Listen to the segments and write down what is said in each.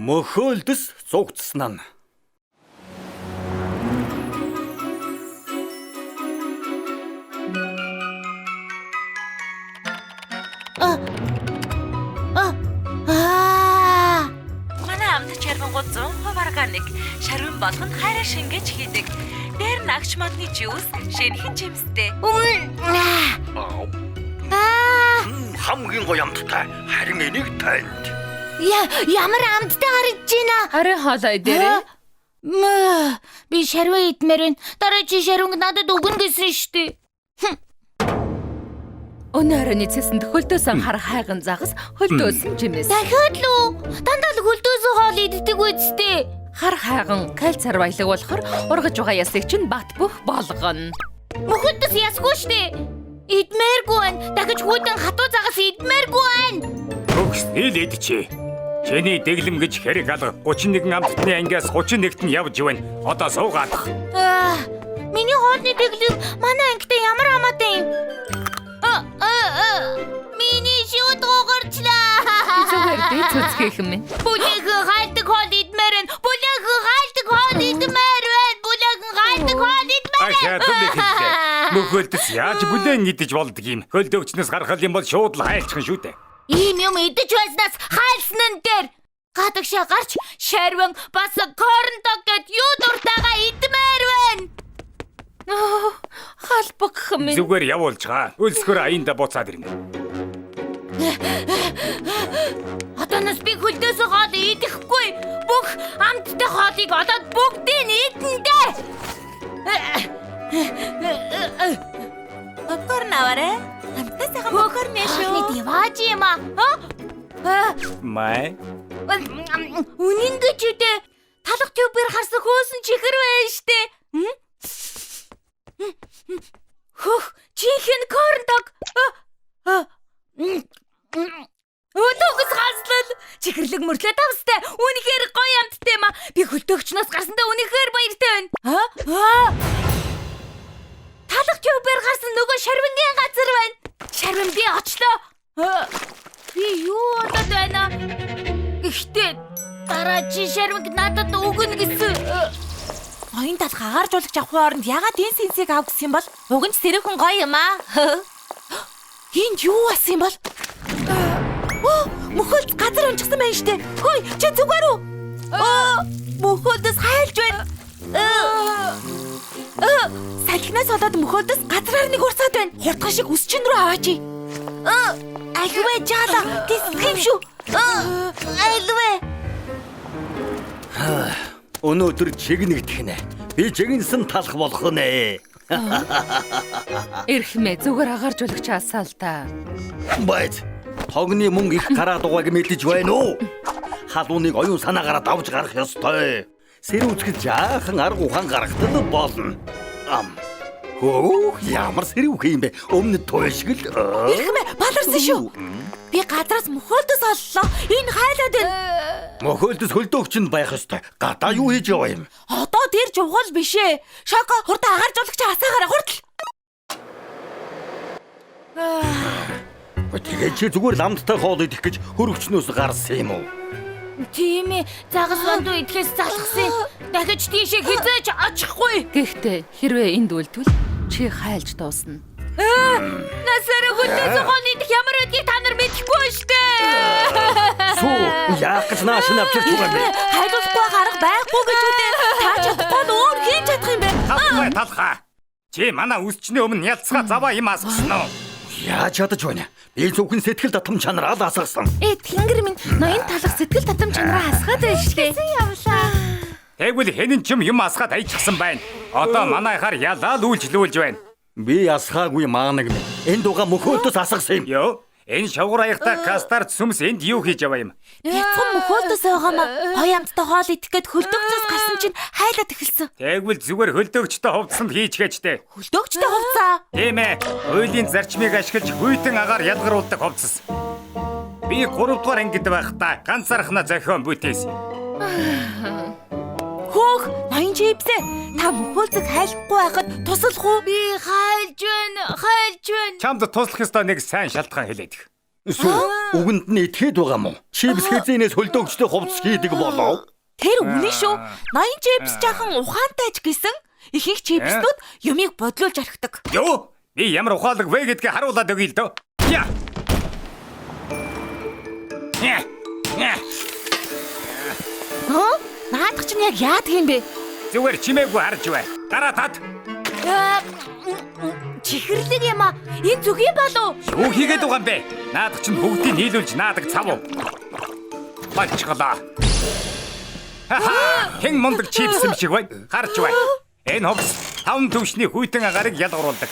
Мөхөөлдөс зугтсан нь. Манай амт чарвангууд 100% органик, шарвин болгоно хайраа шингээж хийдэг. Дээр нь агч модны жуус, шинэхэн жимстэй. Хамгийн гоё амттай. Харин энийг танд. Ямар амттай харагдаж байна? Харин хоолой дээр. Би шарваа идмээр байна. Дараа чи шарванг надад өгнө гэсэн штэ. Өнөө оройн цэсэнд хөлдөөсөн хар хайган загас, хөлдөөсөн жимээс. Дахиад л дандаа л хөлдөөсөө хоол иддэг үсттэй. Хар хайган кальцар баялаг болохоор ургаж байгаа ясыг чинь бат бөх болгоно. Мөхөлдөс ясгүй штэ. Идмээргүй байна. Дахиж хүйдэн хатуу загас идмээргүй байна. Төгснөл идчихэ. Чиний дэглэм гэж хэрэг алга 31 амтны ангиас 31-т нь явж байна. Одоо суугаадах. Миний хоолны дэглэм манай ангитай ямар хамаатай юм? Миний шууд гоогарчлаа. Зүгээр дээ цэцгийх юм. Бүлэхэн хайлтг хоол идмээр байна. Бүлэхэн хайлтг хоол идмээр байна. Бүлэхэн хайлтг хоол идмээр Ахаа мөхөлдөс яаж бүлээн идэж болдг юм. Хөлдөөчнөөс гаргал юм бол шууд л хайлчихна шүү дээ. Ийм юм идэж байснаас хайлсан нь дээр гадагшаа гарч шарван бас корндог гэд юу дуртайгаа идмээр байна. Халбах юм. Зүгээр явуулчгаа. Өлсгөр аянда буцаад ирнэ. Одооноос би хөлдөөсөө хоол идэхгүй. Бүх амттай хоолыг олоод бүгдийг идэн дээ. Попкорн аваарай. Амттай сайхан попкорн шүү. Ахны дивааж юм аа. Май. Үнэн гэж үдэ. Талах тюбээр харсан хөөсөн чихэр байна штэ. Хөх, чихэн корндог. Өдөгс гаслал. Чихэрлэг мөрлөө тавстай. Үнэхээр гоё амттай юм аа. Би хөлтөөгчнөөс гарсандаа үнэхээр баяртай байна. Талах тюбээр гарсан нөгөө шарвингийн газар байна. Шарвин би очлоо. Би юу болоод байна? Гэхдээ дараа чи шарвинг надад өгнө гэсэн. Оюун талх агаарж уулагч авахын оронд ягаад энэ сэнсийг ав гэсэн юм бол? Уг нь сэрхэн гоё юм аа. Энд юу басан юм бол? Мөхөлд газар унчихсан байна штэ. Хөөе, чи зүгээр үү? Мөхөлдөс хайлж байна. Салхинаас болоод мөхөлдөс газраар нэг урсаад байна. Хурдхан шиг үс чин рүү аваач. Альвэ жаала тэсгэм шүү. Альвэ. Өнөөдөр чигнэгдэх нэ. Би жигнэсэн талах болох нэ. Эрхмээ зүгээр агаарж уулагч асаа л та. Байц. Тогны мөнгө их гараад байгааг мэдэж байна уу? Халууныг оюун санаагаараа давж гарах ёстой. Сэрүүцгэж жаахан арга ухаан гаргахтал болно. Хөөх, ямар сэрүүх юм бэ? Өмнө туйлшгэл. Эрхмээ баларсан шүү. Би газраас мөхөлдөс оллоо. Энэ хайлаад байна. Мөхөлдөс хөлдөөгчөнд байх ёстой. Гадаа юу хийж яваа юм? Одоо тэр жугал биш ээ. Шоко хурдан агаарж уулагч асаагаараа хурдл. Тэгээд чи зүгээр ламттай хоол идэх гэж хөрөгчнөөс гарсан юм уу? Тийм ээ. Загас бандуу идэхээс залхсан. Дахиж тийшээ хизээж очихгүй. Гэхдээ хэрвээ энд үлдвэл чи хайлж дуусна. Насаараа хөлдөөс хоол идэх ямар байдгийг та нар мэдэхгүй штэ. Сүү, яах гэж нааш нь авчирч байгаа юм бэ? Хайлуулахгүй гарах байхгүй гэж үдээ. Та чадахгүй нь өөр хийж чадах юм бэ? Талхаа. Чи манай үсчний өмнө ялцгаа заваа юм асгасан уу? Яаж чадаж байна? Би зөвхөн сэтгэл татам чанараа л асгасан. Тэнгэр минь ноён талах сэтгэл татам чанараа хасгаад байна штэ. Явлаа. Тэгвэл хэн ч юм асгаад айчихсан байна. Одоо манайхаар ялаа л үйлчлүүлж байна. Би асгаагүй маанаг минь. Энд уга мөхөлдөс асгасан юм. Йоо, энэ шавгар аягтай кастар сүмс энд юу хийж яваа юм? Бяцхан мөхөлдөс байгаамаа. Гоё амттай хоол идэх гээд хөлдөөгчөөс гарсан чинь хайлаад эхэлсэн. Тэгвэл зүгээр хөлдөөгчтэй хувцсанд хийчихээчтэй. Хөлдөөгчтэй хувцаа. Тийм ээ. Хуулийн зарчмыг ашиглаж хүйтэн агаар ялгаруулдаг хувцас. Би 3 дугаар ангид байхдаа ганцаархнаа зохион бүтээсэн. Хөөх, ноён чипсээ. Та мөхөлдөг хайлахгүй байхад туслах уу? Би хайлж байна. Чамд туслах ёстой нэг сайн шалтгаан хэлээд. Үгэнд нь итгэхэд байгаа мó? Чипс хэзээс хөлдөөгчтэй хувцас хийдэг болов? Тэр үнэн шүү. Ноён чипс жаахан ухаантайч гэсэн. Ихэнх чипснүүд юмыг бодлуулж орхидог. Юу? Би ямар ухаалаг вэ гэдгийг харуулад өгье л дөө. Я. Наадах чинь яг яадаг юм бэ? Зүгээр чимээгүй харж бай. Дараа тат. Чихэрлэг юм аа. Энэ зүгийн болов. Юу хийгээд байгаа юм бэ? Наадах чинь бүгдийг нийлүүлж наадаг цав уу? Болчихлоо. Хэн мундаг чипс юм шиг бай. Харж бай. Энэ хувцас 5 төвшний хүйтэн агарыг ялгаруулдаг.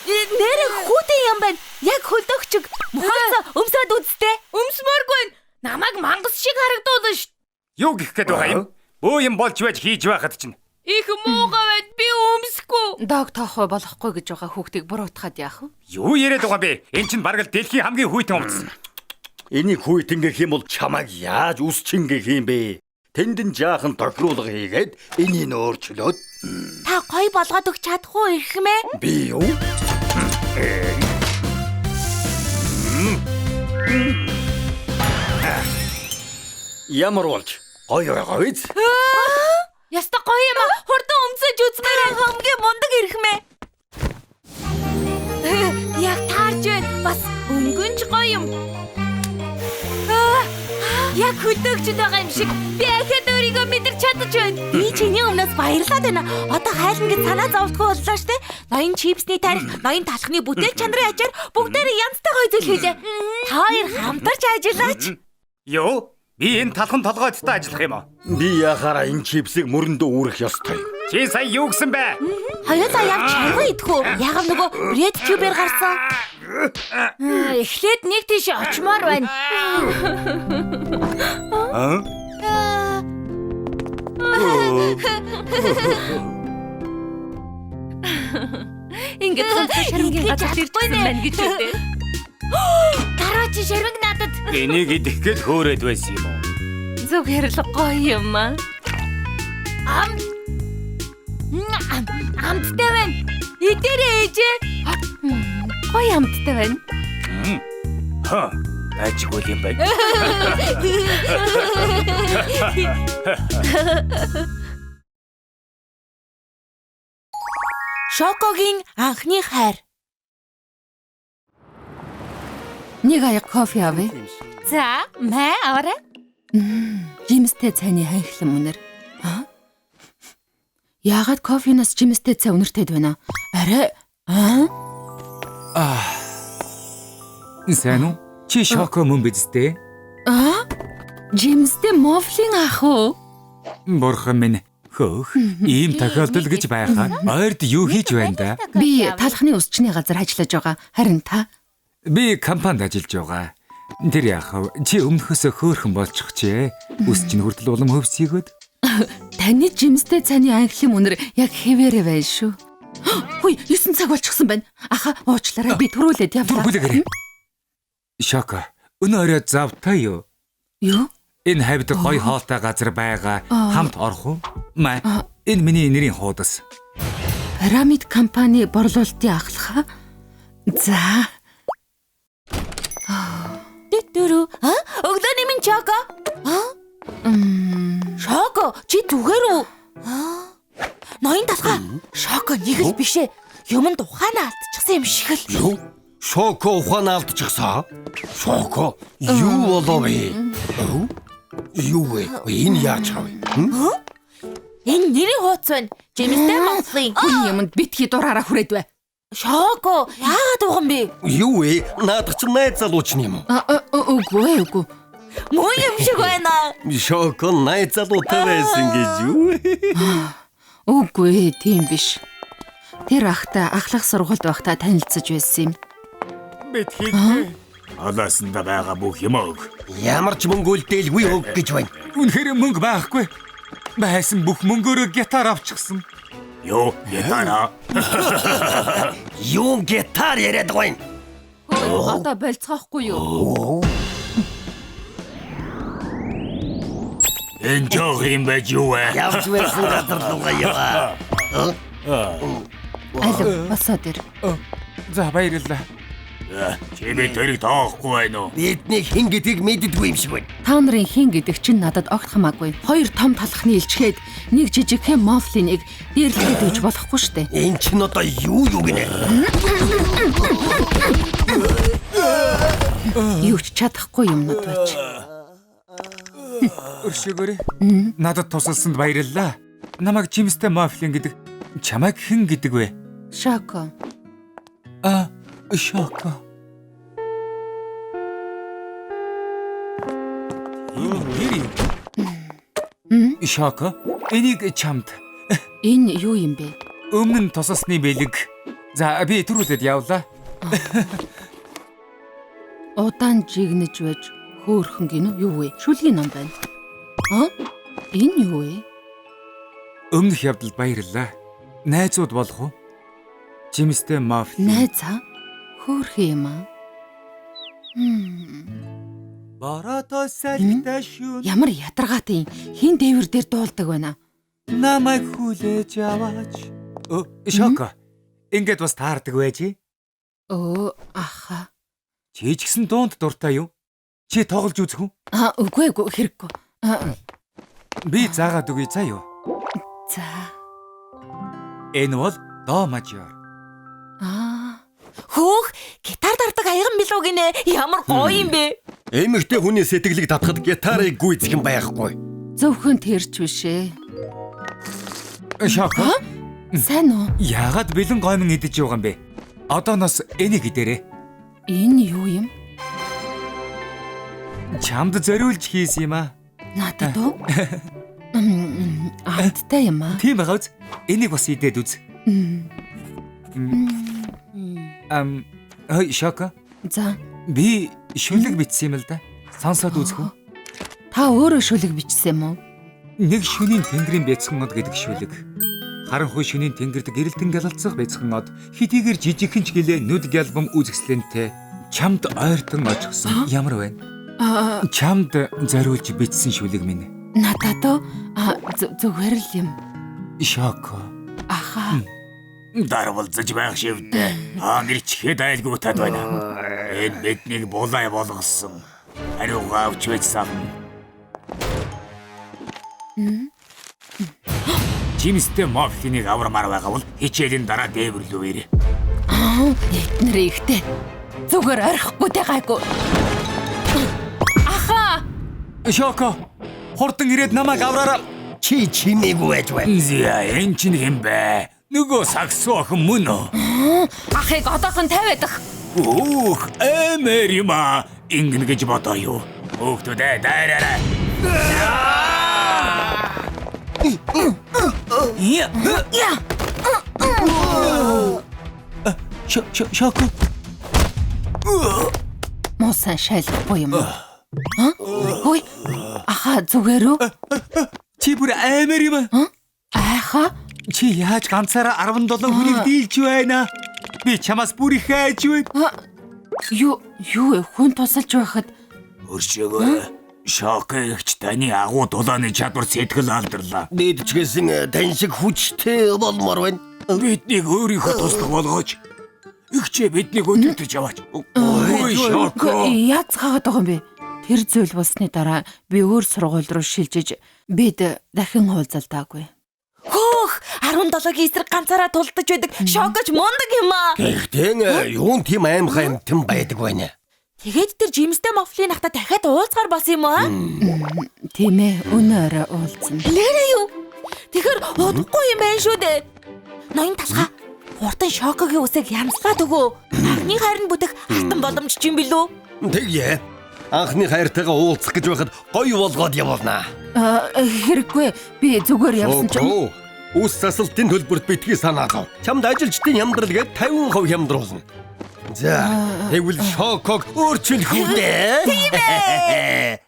Нэр хүүтэн юм байна. Яг хөлдөгчөг. Мөхөөсө өмсөд үзтээ. Өмсмөргүй. Намайг мангас шиг харагдуулна ш. Юу гэх гээд байгаа юм? Бөө юм болж байж хийж байхад чинь. Их муугаа байд би өмсөхгүй. Дог тоохой болохгүй гэж байгаа хүүхдийг буруутгаад яах вэ? Юу яриад байгаа бэ? Энд чинь бараг л дэлхийн хамгийн хүйтэн хувцас. Энийг хүйтэн гэх юм бол чамайг яаж үсчин гэх юм бэ? Тэнд нь жаахан тохируулга хийгээд энийг өөрчлөөд Та гоё болгоод өгч чадахгүй ирэх мэ? би юу? Ямар болж гоё байгаа биз? Яста гоё юм аа. Хурдан өмсөж үзмээр хамгийн мундаг ирэх мэ. Яг таарч байна. Бас өнгөнч гоё юм. Яг хөлдөөгчд байгаа юм шиг. Би ахад өөрийгөө мэдэрч чадаж байна. Би чиний өмнөөс баярлаад байна. Одоо хайлна гэж санаа зовдгоо боллоо штэ. Ноён чипсний тарих, ноён талхны бүтээл чанарын ачаар бүгдээрээ янзтай гоё зүйл хийлээ. Та хоёр хамтарч ажиллаач. Юу? Би энэ талхан толгойдтой ажиллах юм уу? Би яхаараа энэ чипсийг мөрөндөө үүрэх ёстой. Чи сая юу гэсэн бэ? Хоёулаа явж шаргуу идэх үү? Ягаад нөгөө бред тюбер гарсан? Эхлээд нэг тийш очмоор байна. Ингээд шармгийн газар ирчихсэн байна гэж үү? Дараа чи шармиг надад. Энийг идэх гээд хөөрөөд байсан юм уу? Зүгээр л гоё юм аа. Амттай байна. Идэрээ ээжээ. Гоё амттай байна. Ажгүй юм байна. Шокогийн анхны хайр. Нэг аяг кофе авъя. За, мэ аваарай. Жимстэй цайны хайхлан үнэр. Яагаад кофенаас жимстэй цай үнэртэйд байна? Арай Сайн уу? Чи шоко мөн биз дээ? жимстэй мофлин ах уу? Бурхан минь. Хөөх. Ийм тохиолдол гэж байхаа. Ойрд юу хийж байна да? Би талхны усчны газар ажиллаж байгаа. Харин та? Би компанид ажиллаж байгаа. Тэр яах вэ? Чи өмнөхөөсөө хөөхөн болчих чээ. Үс чинь хүртэл улам хөвсгийгөөд. Таны жимстэй цайны анхлын үнэр яг хэвээрээ байна шүү. Хүй, 9 цаг болчихсон байна. Аха, уучлаарай. Би төрүүлээд явлаа. Бүргүүлэгээрэй. Шоко. Өнөө орой завтай юу? Юу? Энэ хавьд гоё хоолтой газар байгаа. Хамт орох уу? Маа. Энэ миний нэрийн хуудас. Пирамид компани борлуулалтын ахлах. За. Дөрөв. Өглөө нэмэн Шоко. Шоко, чи зүгээр үү? Ноён талхаа. Шоко нэг л бишээ. Юмд ухаанаа алдчихсан юм шиг л. Юу? Шоко ухаанаа алдчихсан. Шоко юу болов вэ? Юу вэ? Энэ яаж хав? Энэ нэрийн хууц байна. Жимстэй монголын. Энэ юмд битгий дураараа хүрээд бай. Шоко, яагаад уган бэ? Юу вэ? Наадах чинь найз залууч юм уу? Үгүй. Муу юм шиг байна. Шоко найз залуутай байсан гэж юу? Үгүй, тийм биш. Тэр ахтай ахлах сургуульд байхдаа танилцж байсан юм. Бид хийх. Алаасанда байгаа бүх юм өг. Ямар ч мөнгө үлдээлгүй өг гэж байна. Үнэхээр мөнгө байхгүй. Байсан бүх мөнгөөрөө гитар авчихсан. Юу, гитара? Юу гитар яриад байна? Одоо болцоохгүй юу? Энэ жоох юм байж юу вэ? Явж байсан газар руугаа яваа. Аль босоод ир. За баярлалаа. Чи би тэрийг тоохгүй байна уу? Бидний хэн гэдгийг мэддэггүй юм шиг байна. Та нарын хин гэдэг чинь надад огт хамаагүй. Хоёр том талхны илчгээд нэг жижигхэн мофлиныг дээрлэхэд өгч болохгүй штэ. Энд чинь одоо юу гинэ? Юу ч чадахгүй юмнууд байж. Өршөөгөөрэй. Надад тусалсанд баярлалаа. Намайг Жимстэй Мофлин гэдэг. Чамайг хэн гэдэг вэ? Шоко. Шоко. Шоко. Энийг чамд Энэ юу юм бэ? өмнө тусалсны бэлэг. За би түрүүлээд явлаа. Удаан жигнэж байж хөөхөн гинөө юу вэ? Шүлгийн ном байна. Энэ юу вэ? Өмнөх явдалд баярлалаа. Найзууд болох уу? Жимстэй Мофлин. Найзаа? Хөөх юм аа. Борото салхитай шүн. Ямар ядаргаатай хин дээвэр дээр дуулдаг байна. Намайг хүлээж аваач. Шоко. Ингээд бас таардаг байж. Аха. Чи ч гэсэн дуунд дуртай юу? Чи тоглож үзэх үү? Үгүй хэрэггүй. Би заагаад үгүй заа юу? За. Энэ бол до мажор. Хөөх, гитар дардаг аяган билүү гинэ. Ямар гоё юм бэ? Эмэгтэй хүний сэтгэлийг татахад гитарыг гүйцэх юм байхгүй. Зөвхөн тэрч биш ээ. Шоко. Сайн уу? Яагаад бэлэн гомон идэж байгаа юм бэ? Одооноос энийг идээрэй. Энэ юу юм? Чамд зориулж хийсэн юм аа. Надад уу? Амттай юм аа. Тийм байгаа үз. Энийг бас идээд үз. Шоко. За. Би шүлэг бичсэн юм л да. Сонсоод үзэх үү? Та өөрөө шүлэг бичсэн юм уу? Нэг шөнийн тэнгэрийн бяцхан од гэдэг шүлэг. Харанхуй шөнийн тэнгэрд гэрэлтэн галалцах бяцхан од хэдийгээр жижигхэн ч гэлээ нүд гялбам үзэсгэлэнтэй чамд ойртон очихсон. Ямар байна? Чамд зориулж бичсэн шүлэг минь. Надад уу? Зүгээр л юм. Шоко. Аха. Дарвалзаж байх шивдэ. Гэрчхэд айлгуутад байна. Энэ биднийг булай болгосон. Хариугаа авч байсан. Жимстэй Мофлинийг аврамаар байгаа бол хичээлийн дараа дээвэрлүү ирээ. Эднэр ихтэй. Зүгээр орхихгүй те гайгүй. Аха. Шоко. Хурдан ирээд намайг авраарай. Чи чимээгүй байж байна. Зя энэ чинь хэм бэ? Нөгөө саксо охин мөн үү? Ахыг одоохон тавиадах. Эмэр юм аа. Ингэн гэж бодоо юу? Хөөхтөдөө дайраарай. Шоко. Мосан шайлахгүй юм уу? Хөөе. Аха зүгээр үү? Чи бүр эмэр юм аа. Аха. Чи яаж ганцаараа 17 хүнийг дийлж байна? Би чамаас бүр их айж байна. Юу хүн тусалж байхад Өршөөгөө. Шоко ихч таны агуу дулааны чадвар сэтгэл алдарлаа. Бид ч гэсэн тань шиг хүчтэй болмоор байна. Биднийг өөрийнхөө туслах болгооч. Ихчээ биднийг өдөртөж яваач. Ой Шоко. Яаж хаагаад байгаа юм бэ? Тэр зүйл болсны дараа би өөр сургууль руу шилжиж бид дахин уулзалтаагүй. Хөөх, 17-гийн эсрэг ганцаараа тулдаж байдаг. Шокоч мундаг юм аа. Гэхдээ юун тийм аимхай юмтан байдаг байна. Тэгээд тэр Жимстэй Мофлин ахта дахиад уулзгаар болсон юм аа. Тийм ээ, өнөөрөө уулзсан. Лэрэ юу? Тэгэхэр удахгүй юм байна шүү дээ. Ноён талхаа хурдан Шокогийн үсэг янзлаад өгөө. Анхны хайр нь бүтэх алтан боломж ч юм билүү? Тэгье. Анхны хайртайгаа уулзах гэж байхад гоё болгоод явуулнаа. Хэрэггүй. Би зүгээр явсан чинь Үс засалтын төлбөрт битгий санаа зов. Чамд ажилчдын хямдрал гээд 50% хямдруулна. За, тэгвэл Шоког өөрчлөх үү? Тийм ээ.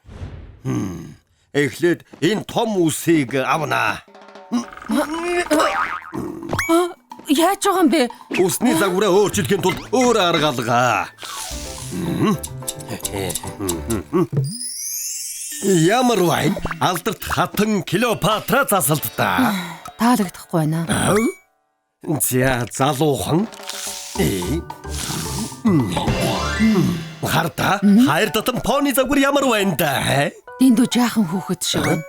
Эхлээд энэ том үсийг авнаа. яаж байгаа юм бэ? Усны загвараа өөрчлөхийн тулд өөр арга алгаа. Ямар вайн алдарт хатан Клеопатра засалтаа. Таалагдахгүй байна. За залуухан. Харда. Хайр дотн пони загвар ямар байна да? Дэндүү жаахан хүүхэд шиг байна.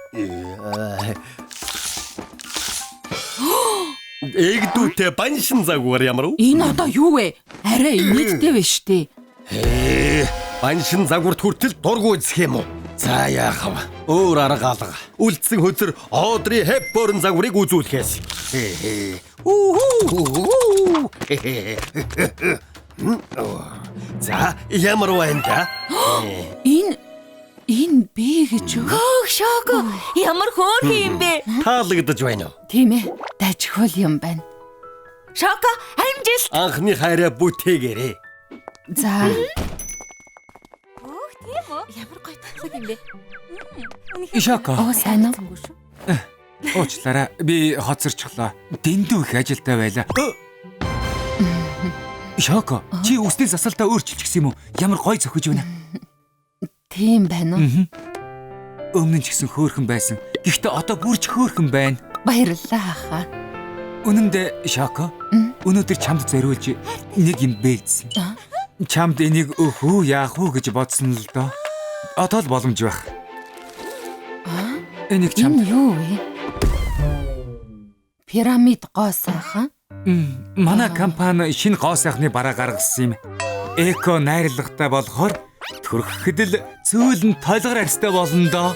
Эгдүүтэй баншин загвар ямар уу? Энэ одоо юу вэ? Арай инээдтэй вэ штэ. Баншин загварт хүртэл дургу үзэх юм уу? За яах вэ? Өөр арга алга. Үлдсэн хөзөр Одри Хепборн загварыг үзүүлэхээс. За ямар байна да? Энэ би гэж юу? Хөөх Шоко. Ямар хөөрхөн юм бэ? Таалагдаж байна уу? Тийм ээ. Дажихвал юм байна. Шоко, амжилт. Анхны хайраа бүтээгээрээ. За. Хөөх тийм үү? Ямар гоё татлаг юм бэ? Шоко. Оо сайн уу? Уучлаарай. Би хоцорчихлоо. Дэндүү их ажилтай байлаа. Шоко, чи үсний засалтаа өөрчилчихсэн юм уу? Ямар гоё зөхөж байна. Тийм байна уу? Өмнө ч гэсэн хөөрхөн байсан. Гэхдээ одоо бүрч хөөрхөн байна. Баярлалаа хаа. Үнэн дээр Шоко. Өнөөдөр чамд зориулж нэг юм бэлдсэн. Чамд энийг өхөө яах вэ гэж бодсон л доо. Одоо л боломж байх. Энийг чамд Энэ юу вэ? Пирамид гоо сайхан. манай компани шинэ гоо сайхны бараа гаргасан юм. Эко найрлагатай болохоор төрөхөд л цөөлн толгор арьстай болно доо.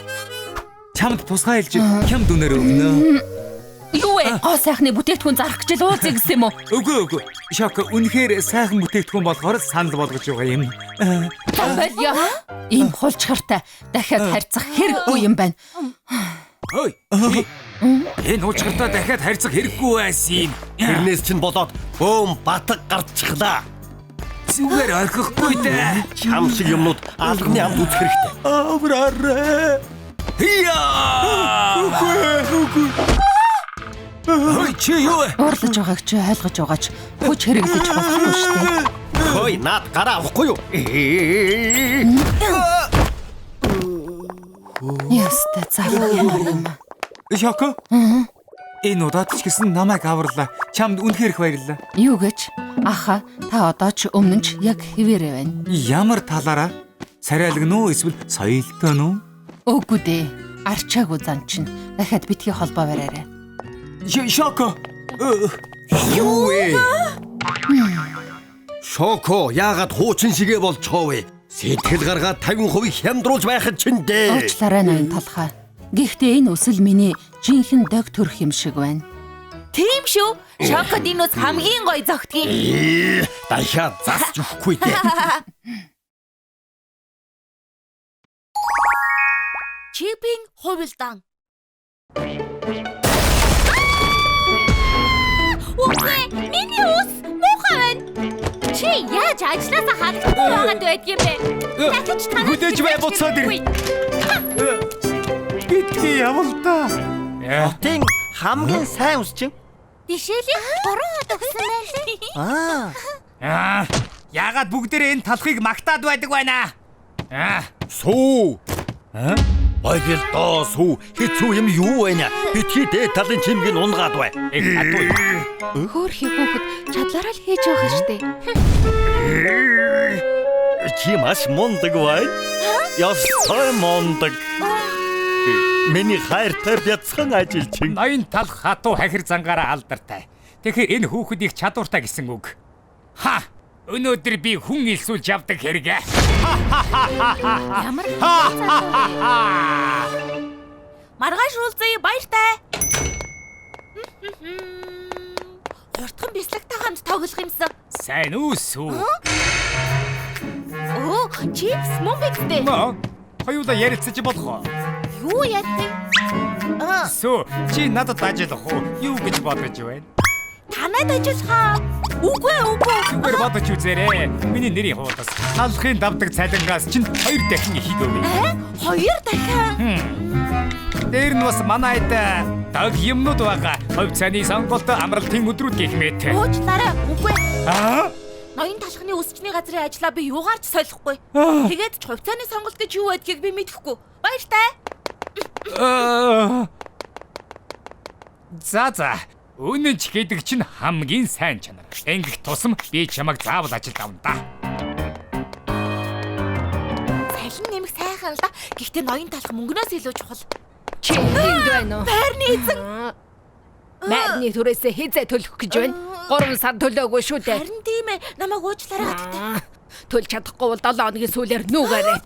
Чамд тусгай хэлж хямд үнээр өгнө. Юу вэ? Гоо сайхны бүтээгдэхүүн зарах гэж л уулзъя гэсэн юм уу? Үгүй. Шоко үнэхээр сайхан бүтээгдэхүүн болохоор санал болгож байгаа юм. Болё. Ийм хулчгартай дахиад харьцах хэрэггүй юм байна. Хөөе. Энэ уучгартаа дахиад харьцах хэрэггүй байсан юм. Тэрнээс чинь болоод бөөм батг гарчихлаа. Зүгээр орхихгүй дээ. Чам шиг юмнууд алганы амд үзэх хэрэгтэй. Авраарэ. Үгүй. Хөөе чи юу вэ? Уурлаж байгааг чи ойлгож байгаач хүч хэрэглэж болохгүй шүү дээ. Хөөе наад гараа авахгүй юу? Яста залуу юм. Шоко. Энэ удаад ч гэсэн намайг аварлаа. Чамд үнэхээр их баярлалаа. Юу гэж? Аха, та одоо ч өмнө нь ч яг хэвээрээ байна. Ямар талаараа? Царайлаг нөө эсвэл соёлтой нөө? Үгүй дээ. Арчаагүй зан чинь дахиад битгий холбоо бариарай. Шоко. Юу вэ? Шоко яагаад хуучин шигээ болчихоо вэ? Сэтгэл гаргаад 50% хямдруулж байхад чинь дээ. Уучлаарай ноён талхаа. Гэхдээ энэ өсөл миний жинхэнэ дог төрх юм шиг байна. Тийм шүү. Шокод энэ ус хамгийн гоё зогтгий. Дахиад засч өгөхгүй дээ. Чипийн хувилдаан. Үгүй, миний ус муухай байна. Чи яаж ажилласаа хадгалахгүй байгаад байдаг юм бэ? Дахиж танаас Хүлээж бай буцаад ир. Битгий явалдаа. Хотын хамгийн сайн ус чинь. Дишэлийн 3 хот өгсөн байлээ. Яагаад бүгдээрээ энэ талхыг магтаад байдаг байна? Сүү. Баяр доо сүү. Хэцүү юм юу вэ? Битгий дээд талын чимгийг унгаад бай. Хөөрхий хүүхэд чадлаараа л хийж байгаа штэ. Чи маш мундаг бай. Ястай мундаг. Миний хайртай бяцхан ажилчин. Ноён талх хатуу хахир зангаараа алдартай. Тэгэхээр энэ хүүхэд их чадвартай гэсэн үг. Ха! Өнөөдөр би хүн илсүүлж явдаг хэрэгэ. Ямар маргааш уулзъя баяртай. Хурдхан бислэгтэй хамт тоглох юмсан. Сайн үсүү. Оо, чипс мөн бигтэй. Хоёулаа ярилцаж болох уу? Юу яддаг? Сүү, чи надад ажиллах уу? Юу гэж бодож байна? Танад ажиллахаа. Үгүй. Зүгээр бодож үзээрэй. Миний нэрийн хуудас талхын давдаг цалингаас чинь 2 дахин их өгнө. 2 дахин. Дээр нь бас манайд даг юмнууд байгаа. Хувь цааны сонголт амралтын өдрүүд гэх мэт. Уучлаарай. Үгүй. Ноён талхны үсчний газрын ажлаа би юугаар ч солихгүй. Тэгээд ч хувьцааны сонголт гэж юу байдгийг би мэдэхгүй. Баяртай. За. Үнэнч гэдэг чинь хамгийн сайн чанар. Ингэх тусам би чамайг заавал ажилд авна да. бэлэн нэмэх сайхан л да. Гэхдээ ноён талах мөнгнөөс илүү чухал. Чи энд байна уу? Байрны эзэн. Майрны төрөөсөө хизээ төлөх гэж байна. 3 сар төлөөгүй шүү дээ. Харин тийм ээ. Намайг уучлаарай гэдэгтэй. Төлж чадахгүй бол 7 хоногийн сүүлээр нүгээрээ.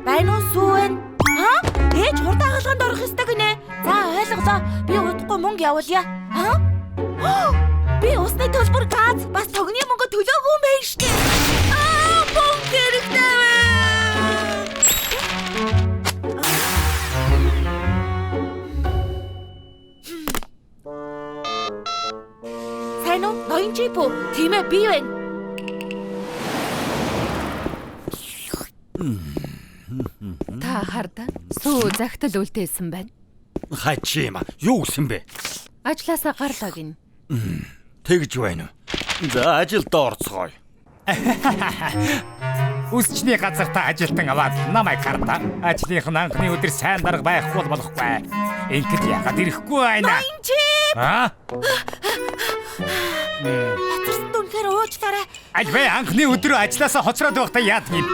Байна уу сүүн? Ха? Ээж хурд агалганд орох ёстой гинэ. За ойлголоо. Би удахгүй мөнгө явуулъя. Ха? Би усны төлбөр, газ, бас тогны мөнгө төлөөгүй юм байна штэ. Мөнгө хэрэгтэй вэ? Сайн уу? Ноён чип үү? Тийм ээ, би байна. Та хардаа сүү загтал үлдээсэн байна. Хачима. Юу гэсэн бэ? Ажлаасаа гарлаа гин. Тэгж байна уу? За ажилд орцгоё. Үсчний газартаа ажилтан аваад намайг хардаа. Ажлынх нь анхны өдөр сайн дарга байхгүй болохгүй. Ингээд ягаад ирэхгүй байна? Ноён чип. Хатарсан дүнхээр уучлаарай. Аль вэ анхны өдрөө ажилласаа хоцроод байхдаа яадаг юм?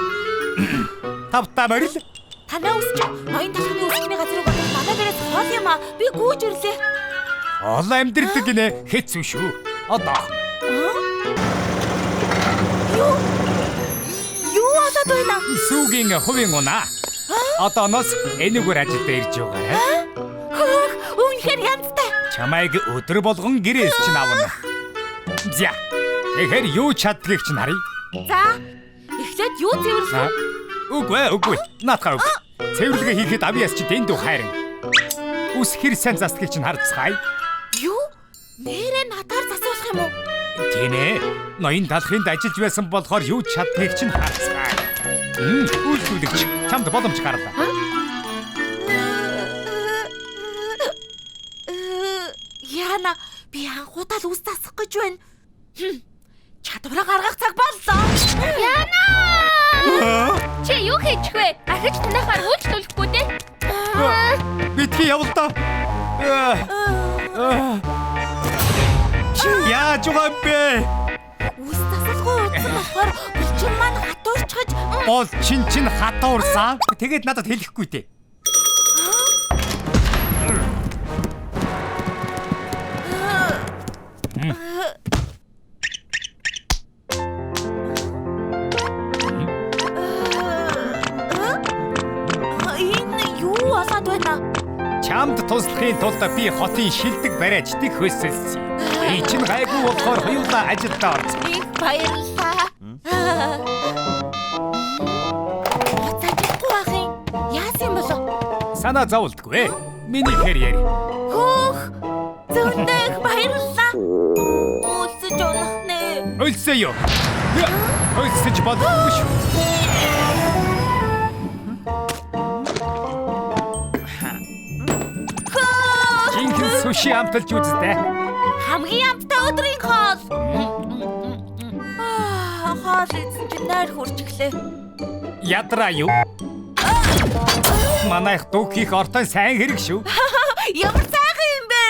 Тавтаа морил. Танаа үсч ноён талхны үсчний газрыг бол манай дээрээс хол юм аа. Би гүйж ирлээ. Олон амьдрдаг гинэ хэцүү шүү. Одоо Юу болоод байна? сүүгийн хувийн унаа. Одооноос энэгээр ажилдаа ирж байгаа. Хөөх, үнэхээр янзтай. Чамайг өдөр болгон гэрээс чинь авна. За. Тэгэхээр юу чаддгийг чинь харъя. За, эхлээд юу цэвэрлэх вэ? Үгүй. Наатах үг. Цэвэрлэгээ хийхэд авьяас чи дэндүү хайран. Үс хэр сайн застгийг чинь харцгаая. Юу? Нэрээ надаар засуулах юм уу? Тийм ээ. Ноён талхынд ажиллаж байсан болохоор юу чаддгийг чинь харцгаая. Үйлдвэрлэгч чамд боломж гарлаа. Яна, би анхудаа л үс засах гэж байна. Чадвараа гаргах цаг боллоо. Яна! Чи юу хийчих вэ? Ахиж танахаар үйлчлүүлэхгүй дээ. Битгий явал та. Чи яаж байгаа бэ? Үс засалгүй утсан болохоор булчин маань хатуурчгаж. Бол чин хатуурсан. Тэгээд надад хэлэхгүй дээ. Энэ юу болоод байна? Чамд туслахын тулд би хотын шилдэг барайж дэг хөсөлсөн. Би чинь гайгүй болохоор хоёулаа ажилдаа орсон. Их баярлалаа. Цаахгүй ах юм. Яасан болов? Санаа зовлтгүй. Миний карьер. Хөөх! Зөвхөн их баярлалаа. Уулзаж унах нэ. Өлсөё. Өлсөж болоогүй шүү. Чинхэн суши амталж үзтээ. Хамгийн амттай өдрийн хоол. Хоол эзэн чинь найр хурчглээ. Ядраа юу? Манайх дүүх хийх ортон сайн хэрэг шүү. Ямар сайхан юм бэ?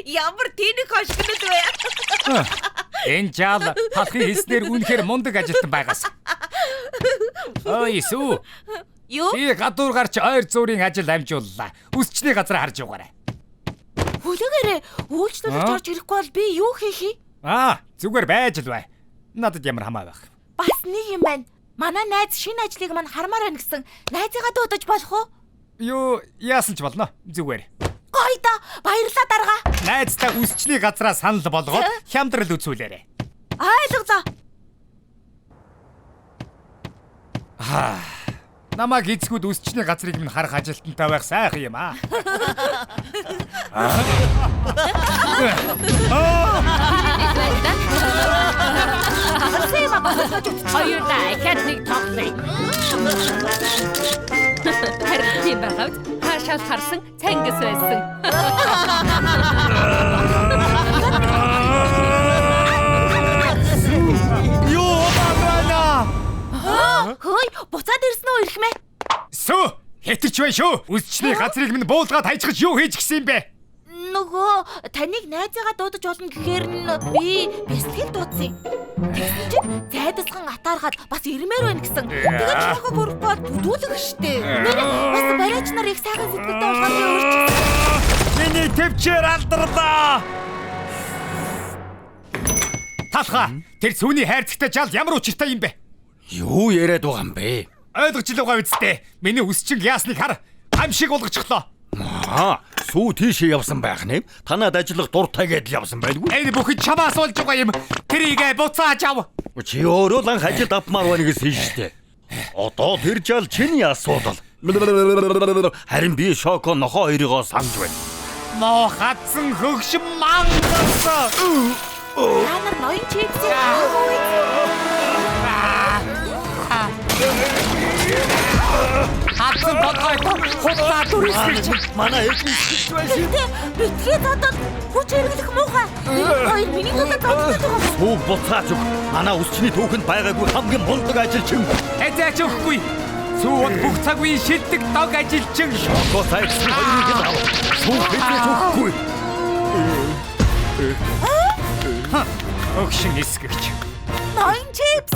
Ямар тэнэг хошгонод вэ? Энэ жаал талхын хийснээр үнэхээр мундаг ажилтан байгаас. Ой сүү. Юу? Би гадуур гарч ойр зуурын ажил амжууллаа. Үсчний газар харж яваарай. Хүлээгээрээ үйлчлүүлж орж ирэхгүй бол би юу хийх юм? Зүгээр байж л бай. Надад ямар хамаа байх. Бас нэг юм байна. Манай найз шинэ ажлыг мань хармаар байна гэсэн. Найзыгаа дуудаж болох уу? Юу яасан ч болно. Зүгээр. Гоё да. Баярлалаа дарга. Найзтай үсчний газраа санал болгоод хямдрал үзүүлээрэй. Ойлголоо. Намайг эцгүүд үсчний газрыг минь харах ажилтнтай байх сайхан юм аа. Хоёулаа ихэд нэг тоглоё. Харин тийм байгаад хаашаа харсан цангас байсан. Юу байна? Хөөе, буцаад ирсэн үү ирэх мэ? Сүү, хэтэрч бай шүү. Үсчний газрыг минь буулгаад хайчгаж юу хийж гисэн юм бэ? Нөгөө таныг найзаагаа дуудаж болно гэхээр нь би бэлтгэл дуудсан. Тэгсэн чинь зайдасхан атаархаад бас ирмээр байна гэсэн. Тэгээд чамайг бүрхбод бүдүүлэх штэ. Бас барайч нар их сайхан сэтгэлтэй болохоор би өөрчлөсөн. Миний төвчээр алдарлаа. Талха, тэр сүүний хайрцагтай жал ямар учиртай юм бэ? Юу яриад байгаа юм бэ? Ойлгож л байгаа үсттэй. Миний үсчин яасныг хар. Амшиг болгочихлоо. Сүү тийшээ явсан байх нэм. Танад ажиллах дуртай гэдэл явсан байдгүй. Энэ бүхэн чамаас болж байгаа юм. Тэрийг буцааж ав. Чи өөрөө л анх ажилд авмаар байна гэсэн штэ. Одоо тэр жал чиний асуудал. Харин би шоко нохоо хоёроо санаж байна. Ноо хатсан хөгшин мангас. Та нар ноён чипсээ авахгүй. Хатсан бодгой хутаа дүрсгэж. Манай эцэст байсан. Битгий додод хүч хэрэглэх муухай. Хоёр миний додод додод байгаа. Сүүг буцааж өг. Манай үсчний түүхэнд байгаагүй хамгийн мундаг ажилчин. Эзэж өгөхгүй. Сүүн бүх цаг үеийн шилдэг дог ажилчин. Шоко сайдсан хоёрыг л ав. Сүүг хэзээж өгөхгүй. Өгшин эсгэгч. Ноён чипс.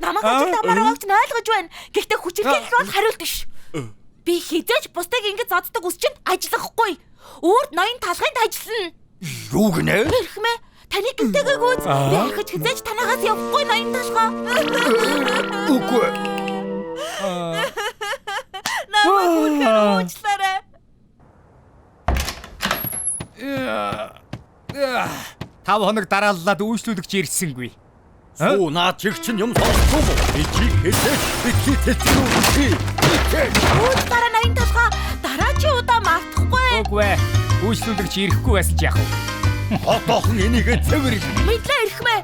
Намайг ажилд амаар байгаач нь ойлгож байна. Гэхдээ хүч хэрэглэх бол хариулт биш. Би хизээж бусдыг ингэж зоддог ус чинь ажиллахгүй. Өөрт ноён талхынд ажиллана. Юу гинэ? Хэрхмээ таны гинтэйг үз. Би ахиж хизээж танаагаас явахгүй ноён талхаа. Үгүй. Намайг үргэлж уучлаарай. 5 хоног дарааллаад үйлчлүүлэгч ирсэнгүй. Сүү наа чих чин юм сонссон уу? Би чи хэлээ. Би хэлчихв. Ууч дараа ноён талхаа дараачийн удаа мартахгүй. Үгүй. Үйлчлүүлэгч ирэхгүй байсан ч яах вэ? Хотоохон энийг цэвэр. Мэдлээ ирэхмээ.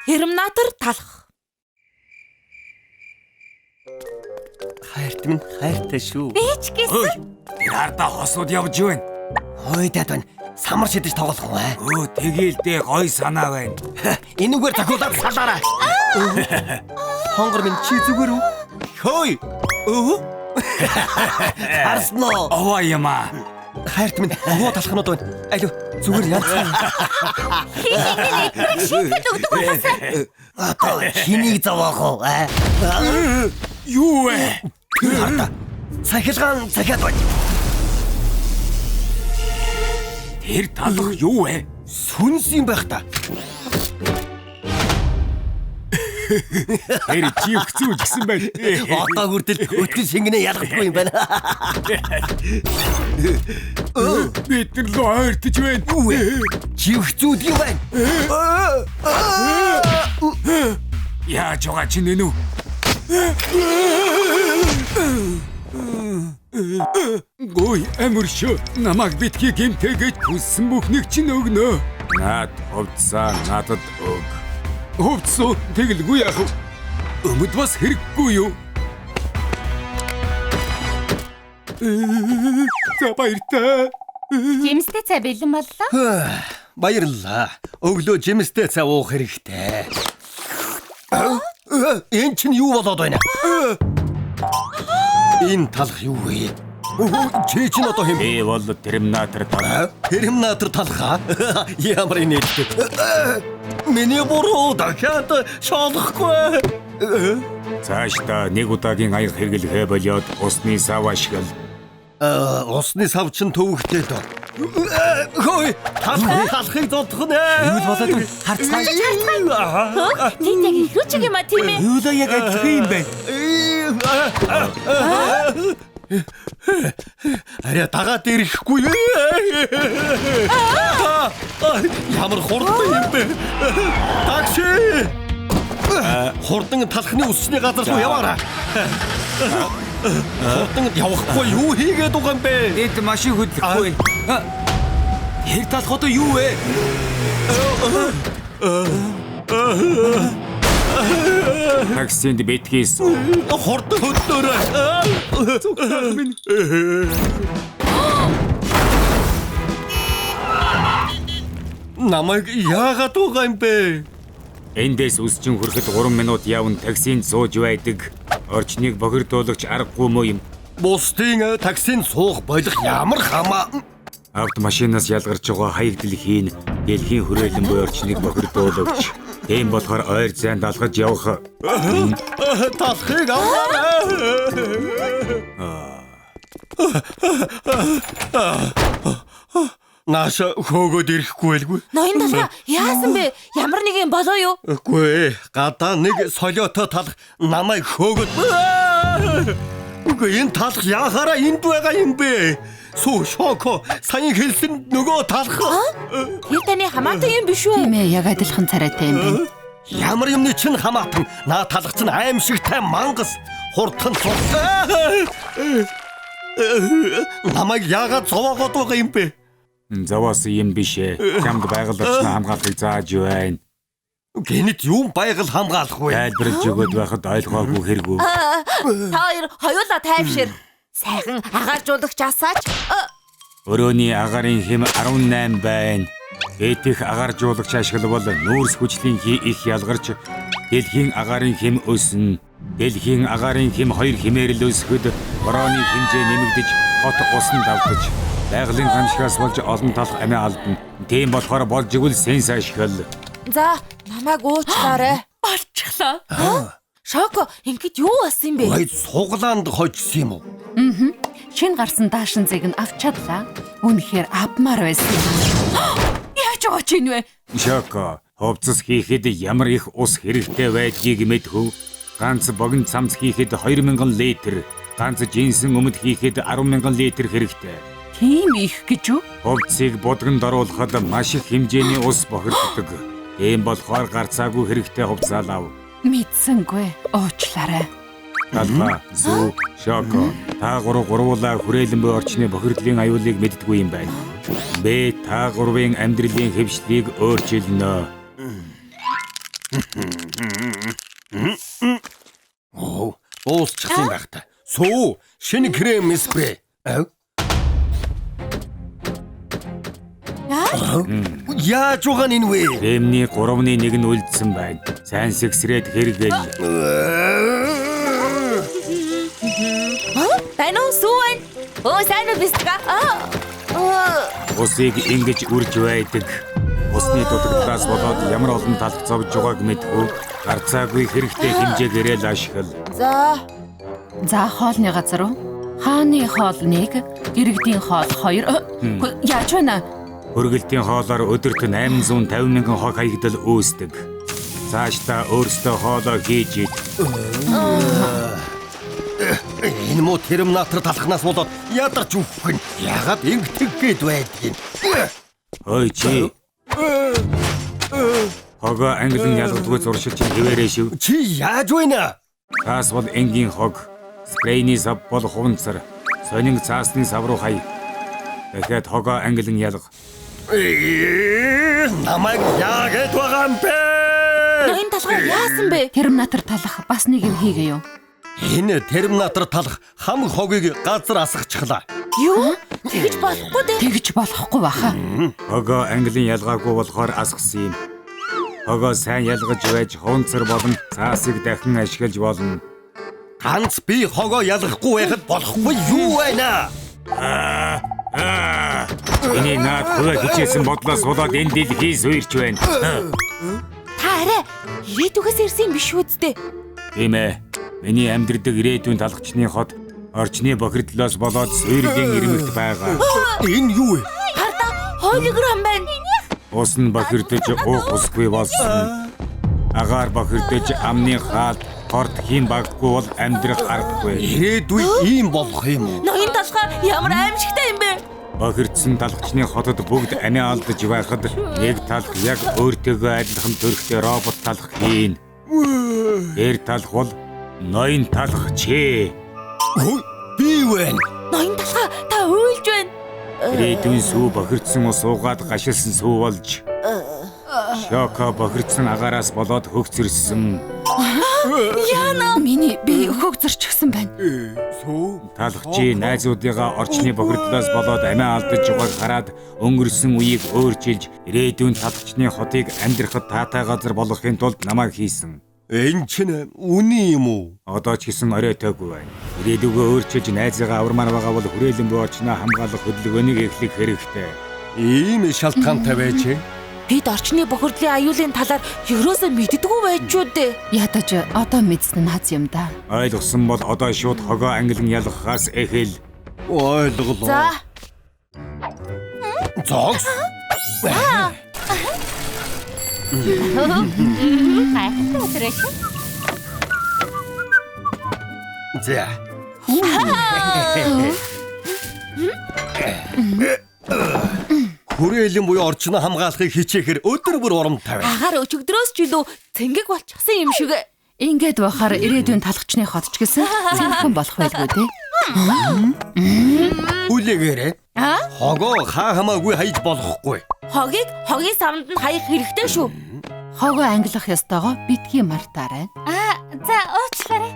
Терминатор талах. Хайрт минь хайртай шүү. Би ч гэсэн. Ярда хосууд явж байна. Ой дад байна. Самар шидэж тоглох юм аа. Өө тэгэлдээ гой санаа байна. Энүүгээр захиулаад салаарай. Хонгор минь чи зүгээр үү? Хөөе. Харсноо. Овоо яма. Хайрт минь овоо талхнууд байна. Алив зүгээр яа. Хинэг шийдэл өгдөг байхасаа. Одоо хэнийг зовоох вэ? Юу вэ? Харта. Сахилгаан захиад байна. Тэр талах юу вэ? Сүнс юм байх та. Тэр чи өгцөөж гисэн байна. Одоо хүртэл өтгөн шингэнэ ялахгүй юм байна. Бид нар л ойртож байна. Юу вэ? Чи өгцүүд юм байна. Яаж байгаа чи нэнүү? Гой амаршо намайг битгий гэмтэйгэж хүссэн бүхнийг чинь өгнө. Наад хувцсаа надад өг. Хувцсуу тэгэлгүй яах вэ? Өмд бас хэрэггүй юу? За баяртай. Жимстэй цай бэлэн боллоо. Баярлалаа. Өглөө жимстэй цай уух хэрэгтэй. Энэ чинь юу болоод байна? Энэ талах юу вэ? Чи чинь одоо хэм? Би бол терминатор талах. Терминатор талхаа. Ямар инээдтэй. Миний буруу дахиад шоолохгүй. Цаашдаа нэг удаагийн аяг хэрэглэхэ болоод усны сав ашигла. Усны сав чинь төвөгтэй дөө. Хөөе, талхыг зодох нэ. Юу болоод харцгаа. Тийм яг ихрүүчиг юм а тийм ээ. Юу л яг адилхан юм байна. Арай дагаад ирэхгүй. Ямар хурдан юм бэ? Такси! Хурдан талхны үсний газар руу яваарай. Хурдан явахгүй юу хийгээд байгаа юм бэ? Эд машин хөдлөхгүй. Тэр талх одоо юу вэ? Таксинд битгийс. Хурдан хөдлөөрэй. Намайг яагаад байгаа юм бэ? Эндээс үсчин хүрэхэд 3 минут явна таксинд сууж байдаг. Орчныг бохирдуулагч аргагүй мó юм. Бусдын таксинд суух болох ямар хамаа. Автомашинаас ялгарч байгаа хаяг дэлхийн дэлхийн хүрээлэн буй орчныг бохирдуулагч. Тийм болохоор ойр зайд алхаж явах. Талхыг аваа. Наша хөөгөөд ирэхгүй байлгүй. Ноён талхаа яасан бэ? Ямар нэг юм болоо юу? Үгүй гадаа нэг солиотой талх намайг хөөгөөд. Үгүй энэ талх яхаараа энд байгаа юм бэ? Сүү шоко сайн хэлсэн нөгөө талх. Тэр таны хамаатай юм биш үү? Тийм ээ, яг адилхан царайтай юм байна. Ямар юмны чинь хамаатан наа талх чинь аимшигтай мангас хурдхан цуглаа. Намайг яагаад зовоогоод байгаа юм бэ? Заваас юм биш ээ. Чамд байгаль орчны хамгаалахыг зааж байна. Гэнэт юм байгаль хамгаалах вэ? Тайлбарлаж өгöd байхад ойлгоогүй хэрэггүй. Та хоёр хоёулаа тайвшир. Сайхан агааржуулагч асаач. Өрөөний агарын хэм 18 байна. Этих агааржуулагч ашиглавал нүүрс хүчлийн их ялгарч дэлхийн агарын хэм өснө. Дэлхийн агарын хэм 2 хэмээр л өсөхөд борооны хэмжээ нэмэгдэж хот усан давтаж байгалийн гамшигаас болж олон талх амиа алдна. Тийм болохоор болж игэл сенс ашигла. За, намайг уучлаарай. Болчихлоо. Шоко, ингээд юу болсон юм бэ? Гой суглаанд хожсон юм уу? Шинэ гарсан даашин зэг нь авч чадлаа. Үнэхээр авмаар байсан. Яаж байгаа ч юм бэ? Шоко, хувцас хийхэд ямар их ус хэрэгтэй байдгийг мэдхүү. Ганц богино цамц хийхэд 2000 литр, ганц жинсэн өмд хийхэд 10,000 литр хэрэгтэй. Тийм их гэж үү? Хувцсыг будганд оруулахад маш их хэмжээний ус бохирддог. Ийм болохоор гарцаагүй хэрэгтэй хувцас лав. Мэдсэнгүй. Уучлаарай. Талха, Зүү, Шоко, та гурвуулаа хүрээлэн буй орчны бохирдлын аюулыг мэддэггүй юм байна. Бэ та гурвын амьдралын хэвшлийг өөрчилнө. Оо, дуусчихсан байх та. Сүү, шинэ крем спрей. Яаж угаан энэ вэ? Кремний 3-1 нь үлдсэн байна. Сайн сэгсрээд хэрэгэл. Байна уу сүүн? Оо сайн уу бистга? Усыг ингэж үрж байдаг. Усны дутагдлаас болоод ямар олон талх зовж байгааг мэдгүй. Гарцаагүй хэрэгтэй хэмжээгээрээ л ашигла. За хоолны газар уу? Хааны хоол 1, иргэдийн хоол 2. Яаж байна? Хөргөлтийн хоолоор өдөрт 850,000 хог хаягдал үүсдэг. Цаашдаа өөрсдөө хоолоо хийж ид. Энэ мо терминатор талхнаас болоод ядарч үхэх нь ягаад ингэдэг гээд байдгийг. Ой чи. Хогоо англин ялгадгүй зуршилч хэвээрээ шив. Чи яаж байна? Цаас бол энгийн хог. Спрейний сав бол хуванцар. Сонин цаасны сав руу хай. Дахиад хогоо англин ялга. Намайг яагаад байгаа юм бэ? Ноён талхаа яасан бэ? Терминатор талах бас нэг юм хийгээ юу? Энэ терминатор талх хам хогийг газар асгачихлаа. Юу? Тэгж болохгүй дээ. Тэгж болохгүй баха. Хогоо англин ялгаагүй болохоор асгасан юм. Хогоо сайн ялгаж байж хуванцар болон цаасыг дахин ашиглаж болно. Ганц би хогоо ялгахгүй байхад болохгүй юу байна? Эний наад хуваа хичээсэн бодлоос болоод энэ дэлхий суурч байна. Та арай ирээдүгээс ирсэн биш үсттэй. Тийм ээ. Миний амьдрдаг ирээдүйн талхчны хот орчны бохирдлоос болоод суурлийн ирмэгт байгаа. Энэ юу вэ? Харда холограм байна. Ус нь бохирдож уух усгүй болсон. Агаар бохирдож амны хаалт хорт хин баггүй бол амьдрах аргагүй. Ирээдүй ийм болох юм уу? Ноён талхаа ямар аимшигтай юм бэ? Бохирдсан талхчны хотод бүгд амиа алдаж байхад нэг талх яг өөртөөгөө адилхан төрхтэй робот талх хийн. Тэр талх бол ноён талх чээ. Би вэ? Ноён талхаа та уйлж байна. Ирээдүйн сүү бохирдсан ус уугаад гашилсан сүү болж. Шоко бохирдсан агаараас болоод хөгцөрсөн. Яна. Миний би хөгзөрчихсөн байна. Сүү. Талхчи найзуудыгаа орчны бохирдлоос болоод амиа алдаж байгааг хараад өнгөрсөн үеийг өөрчилж ирээдүйн талхчны хотыг амьдрахад таатай газар болгохын тулд намайг хийсэн. Энэ чинь үний юм уу? Одоо ч гэсэн оройтойгүй байна. Ирээдүгөө өөрчилж найзыгаа авармаар байгаа бол хүрээлэн буй орчноо хамгаалах хөдөлгөөнийг эхлэх хэрэгтэй. Ийм шалтгаантай байж. Бид орчны бохирдлын аюулын талаар ерөөсөө мэддэггүй байж юу дээ. Ядаж одоо мэдсэн нь хаз юм да. Ойлгосон бол одоо шууд хогоо ангилан ялгахаас эхэл. Ойлголоо. За. Зогс. За. Хүрээлэн буюу орчноо хамгаалахыг хичээхээр өдөр бүр урамтай байна. Агаар өчигдрөөс ч илүү цэнгэг болчихсон юм шиг. Ингээд бахаар ирээдүйн талхчны хот ч гэсэн цэнхэн болох байлгүй дээ. Хүлээгээрэй. Хогоо хаа хамаагүй хайж болохгүй. Хогийг хогийн самд нь хаях хэрэгтэй шүү. Хогоо ангилах ёстойгоо битгий мартаарай. За уучлаарай.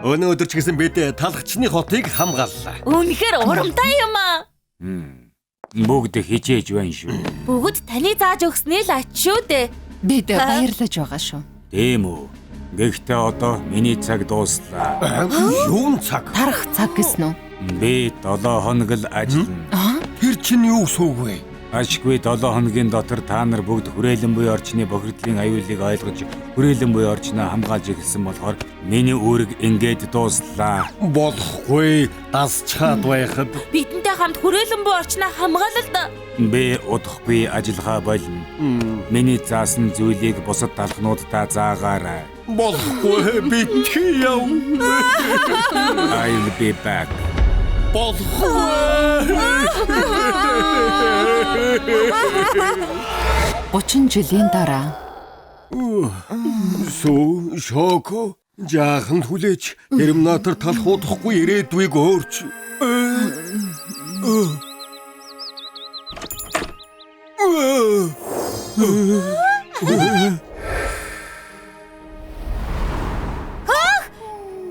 Өнөөдөр ч гэсэн бид талхчны хотыг хамгааллаа. Үнэхээр урамтай юм аа. Бүгд хичээж байна шүү. Бүгд таны зааж өгснээ л ач шүү дээ. Бид баярлаж байгаа шүү. Тийм үү. Гэхдээ одоо миний цаг дууслаа. Юун цаг? Тарах цаг гэсэн үү? Би 7 хоног л ажиллана. Тэр чинь юу сүүгүй? Ашгүй 7 хоногийн дотор та нар бүгд хүрээлэн буй орчны бохирдлын аюулыг ойлгож хүрээлэн буй орчноо хамгаалж эхэлсэн болохоор миний үүрэг ингээд дууслаа. Болохгүй. Дасчаад байхад Бидэнтэй хамт хүрээлэн буй орчноо хамгаалал да. Би удахгүй ажиллахаа болно. Миний заасан зүйлийг бусад талхнуудаа заагаарай. болохгүй. Битгий яв. I'll be back. Болохгүй. 30 жилийн дараа Сүү шоко жаахан хүлээж терминатор талхуудахгүй ирээдүйг өөрч.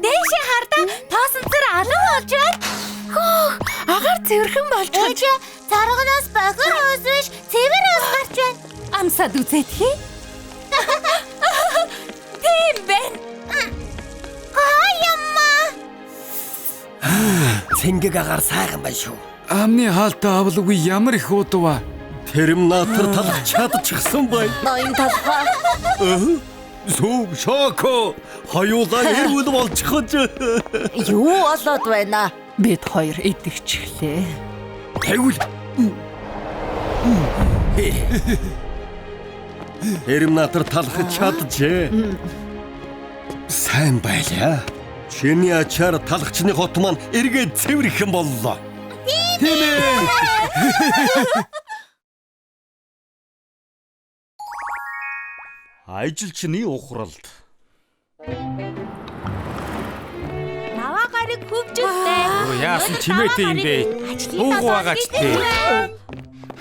Дээшээ хардаа тоосон цэр алан болж байна. Агаар цэвэрхэн болж байна. Царганаас бохир өсвөш цэвэр ус гарч байна. амсаад үзээдхий. Тийм байна. Хаяамаа. Цэнгэг агаар сайхан байна шүү. Амны хаалтаа авалгүй ямар их удав. Терминатор талх чадчихсан бай. Ноён талхаа. Сүү шоко хоёулаа эрүүл болчихож. Юу болоод байна? Бид хоёр идэгчлээ. Тэгвэл терминатор талх чаджээ. Сайн байлаа. Чиний ачаар талхчны хот маань эргээд цэвэрхэн боллоо. Тийм ээ. Ажилчны ухралд. Наваа гарыг хөвжөлтэй. Яасан чимээтэй юм бэ? Уугаагач тий.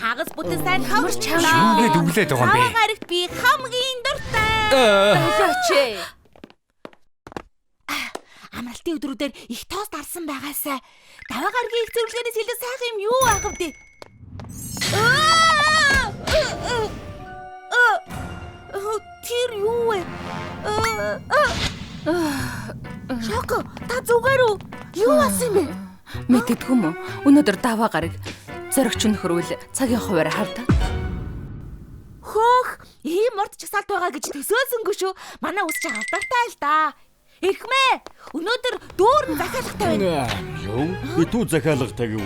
Хагас бүтэн сайн хамарч чамаа. Шингээд өглөөд байгаа юм бэ? Наваа гарагт би хамгийн дуртай. Болооч. Амралтын өдрүүдээр их тоос дарсан байгаасаа даваа гаргийн их зөвлөгөөнөөс илүү сайхан юм юу аах вэ? Тэр юу вэ? Шоко, та зүгээр үү? Юу асан юм бэ? Мэддэггүй мө. Өнөөдөр даваа гараг зоригч нь хөрвөл цагийн хуваар хардаа. Хөөх, ийм урт чагсаалт байгаа гэж төсөөлсөнгүй шүү. Манай ус чи алдартай л да. Эхмээ, өнөөдөр дүүрэн захиалгатай байна. Юу? Битүү захиалгатай гэв.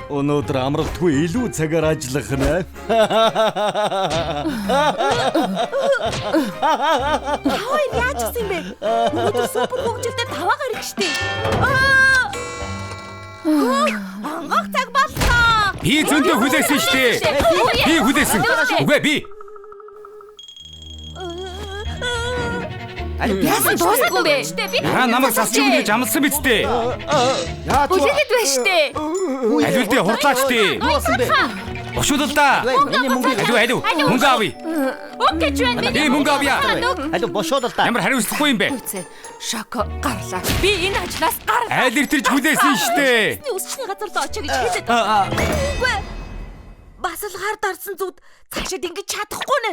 Өнөөдөр амралтгүй илүү цагаар ажиллах нэ. Хөөе, яаж гисэн бэ? Өнөөдөр супер хөгжилтэй даваа гараг штий. Ангах цаг боллоо. Би зөндөө хүлээсэн шүү дээ. Би хүлээсэн. Үгүй би. Яасан дуусахгүй бэ? Та намайг засч өгнө гэж амласан биз дээ. Хүлээгээд байна штий. Аль үлдээ хурдлаач дээ. Юу асан бэ? Бошууд л да. Алуу. Мөнгө авъя. Окей ч байна. Би мөнгө авъя. Алуу бошоод л да. Ямар хариуцлагагүй юм бэ? Үгүй. Шоко гарлаа. Би энэ ажлаас гар. Айл иртэрч хүлээсэн штэ. Үсчний газар л очоо гэж хэлээд. Үгүй. Бас л хар дарсан зүуд цаашаад ингэж чадахгүй нэ.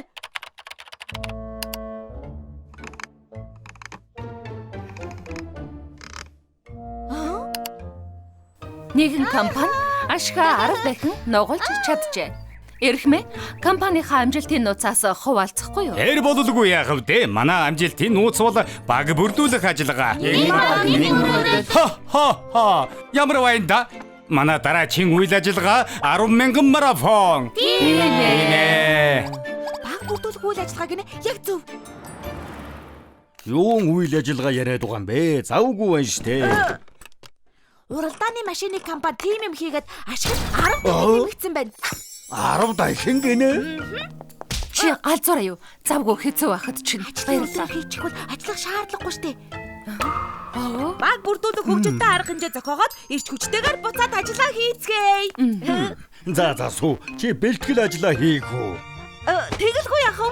Нэгэн компани ашгаа 10 дахин нугалж чаджээ. Эрхмээ компанийнхаа амжилтын нууцаас хуваалцахгүй юу? Тэр бололгүй яах вэ? Манай амжилтын нууц бол баг бүрдүүлэх ажиллагаа. Ха. Ямар вайнда? Манай дараагийн үйл ажиллагаа 10,000 марафон. Тийм ээ. Баг бүрдүүлэх үйл ажиллагааг нэ яг зөв. Юун үйл ажиллагаа яриад байгаа юм бэ? Завгүй байна штэ. Уралдааны машины компани тим юм хийгээд ашиг 10 дахин нэмэгдсэн байна. 10 дахин гинэ. Чи галзуураа юу? Завгүй хэцүү байхад чинь Баярлалаа хийчих бол ажиллах шаардлагагүй штэ. Баг бүрдүүлэх хөгжилтэй арга хэмжээ зохиогоод ирч хүчтэйгээр буцаад ажиллаа хийцгээе. За суу. Чи бэлтгэл ажиллаа хийх үү? Тэгэлгүй яах вэ?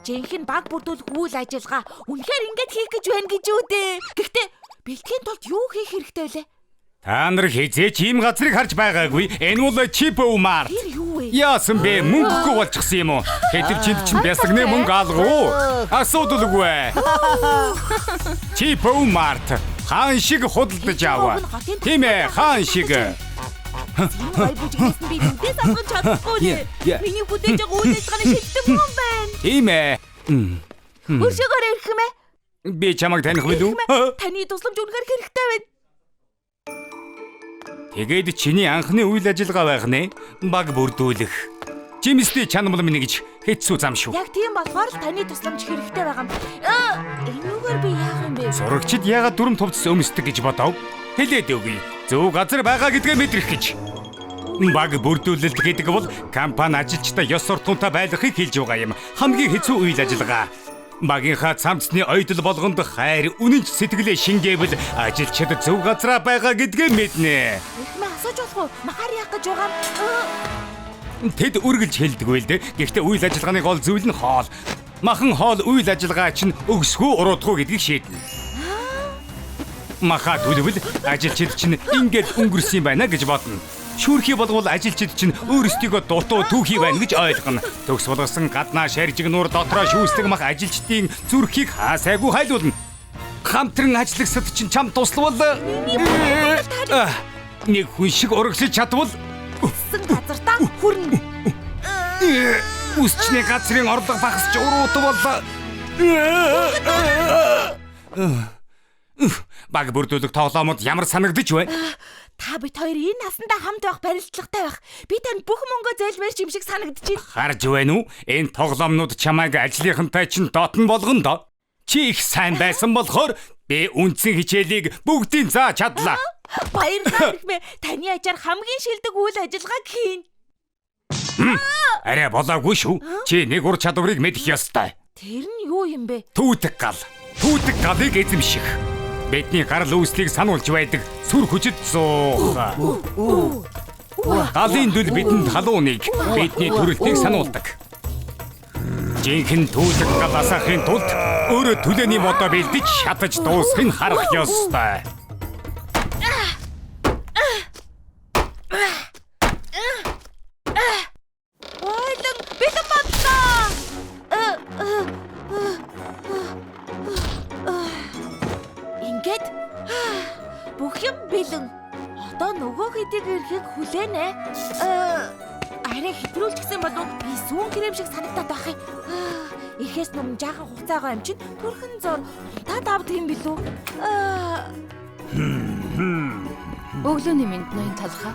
Жинхэнэ баг бүрдүүлэх үйл ажиллагаа үнэхээр ингэж хийх гэж байна гэж үү дээ. Гэхдээ бэлтгэхийн тулд юу хийх хэрэгтэй вэ? Та нар хизээч ийм газрыг харж байгаагүй. Энэ бол Чипомарт. Тэр юу вэ? Яасан бэ? Мөнгөгүй болчихсон юм уу? Хэдвчинд чинь бясагны мөнгө алгуу. Асуудалгүй. Чипомарт. Хаан шиг худалдаж аваа. Тийм ээ, хаан шиг. Бай бүжигсэн би нүдээс асгаж чадахгүй нэ. Миний бүдэж байгаа үйл ажиллагааны шилдэг юм байна. Тийм ээ. Өршөөгөр ирэх юм ээ. Би чамайг таних билүү? Таны тусламж үнэхээр хэрэгтэй байна. Тэгээд чиний анхны үйл ажиллагаа байх нэ. Баг бүрдүүлэх. Жимстэй чанамал минь гэж хэцүү зам шүү. Яг тийм болохоор л таны тусламж хэрэгтэй байгаа юм. Энүүгээр би яах юм бэ? Сурагчид яагаад дүрм товцос өмсдөг гэж бодов? Хэлээд өгье. Зөв газар байгаа гэдгээ мэдрэх гэж. Баг бүрдүүлэлт гэдэг бол компани ажилчдаа ёс суртахуунтай байлгахыг хэлж байгаа юм. Хамгийн хэцүү үйл ажиллагаа. Багийнхаа цамцны ойдол болгонд хайр үнэнч сэтгэлээ шингээвэл ажилчид зөв газараа байгаа гэдгээ мэднэ. Эхмээ асууж болох уу? Махаар яах гэж байгаа юм? Тэд үргэлж хэлдэггүй л дээ. Гэхдээ үйл ажиллагааны гол зүйл нь хоол. Махан хоол үйл ажиллагаа чинь өгсгөө уруудгүй гэдгийг шийднэ. Маха төлөвл ажилчид чинь ингээд өнгөрсөн юм байна гэж бодно. Шүүрхий болгол ажилчид чинь өөрсдийгөө дутуу түүхий байна гэж ойлгоно. Төгс болгосон гаднаа шаржиг нуур дотроо шүүслэг мах ажилчдын зүрхийг хаасайгүй хайлуулна. Хамтран ажиллагсад чинь чам туславал нэг хүн шиг урагшиж чадвал Сэн газартаа хүрнэ. үсчний газрын орлого багасч уруутвал баг бүрдүүлэх тоглоомод ямар санагдаж байна? Та бид хоёр энэ насандаа хамт байх барилдлагатай байх. Би танд бүх мөнгөө зээлмээр юм шиг санагдчихэв. Харж байна уу? Энэ тоглоомнууд чамайг ажлынхантай чинь дотн болгоно доо. Чи их сайн байсан болохоор би үндсэн хичээлийг бүгдийг зааж чадлаа. Баярлалаа хэрхмээ. Таны ачаар хамгийн шилдэг үйл ажиллагааг хийн. Арай болоогүй шүү. Чи нэг ур чадварыг мэдэх ёстой. Тэр нь юу юм бэ? Түүдэг гал. Түүдэг галыг эзэмших. Бидний гарал үүслийг сануулж байдаг сүр хүчит зуух. Галын дүл бидэнд халууныг, бидний төрөлтийг сануулдаг. Жинхэнэ түүдэг гал асаахын тулд өөрөө төлөөний модоо бэлдэж шатаж дуусхыг харах ёстой. Бэлэн бодлоо. Ингээд бүх юм бэлэн. Одоо нөгөө хэдийг ирэхийг хүлээнэ. Арай хэтрүүлж гисэн болов би сүүн крэм шиг санагдаад байх юм. Эхээс өмнө жаахан хугацаагаа юм чинь төрхөн зур та давдаг юм билүү? Өглөөний минь ноён талхаа.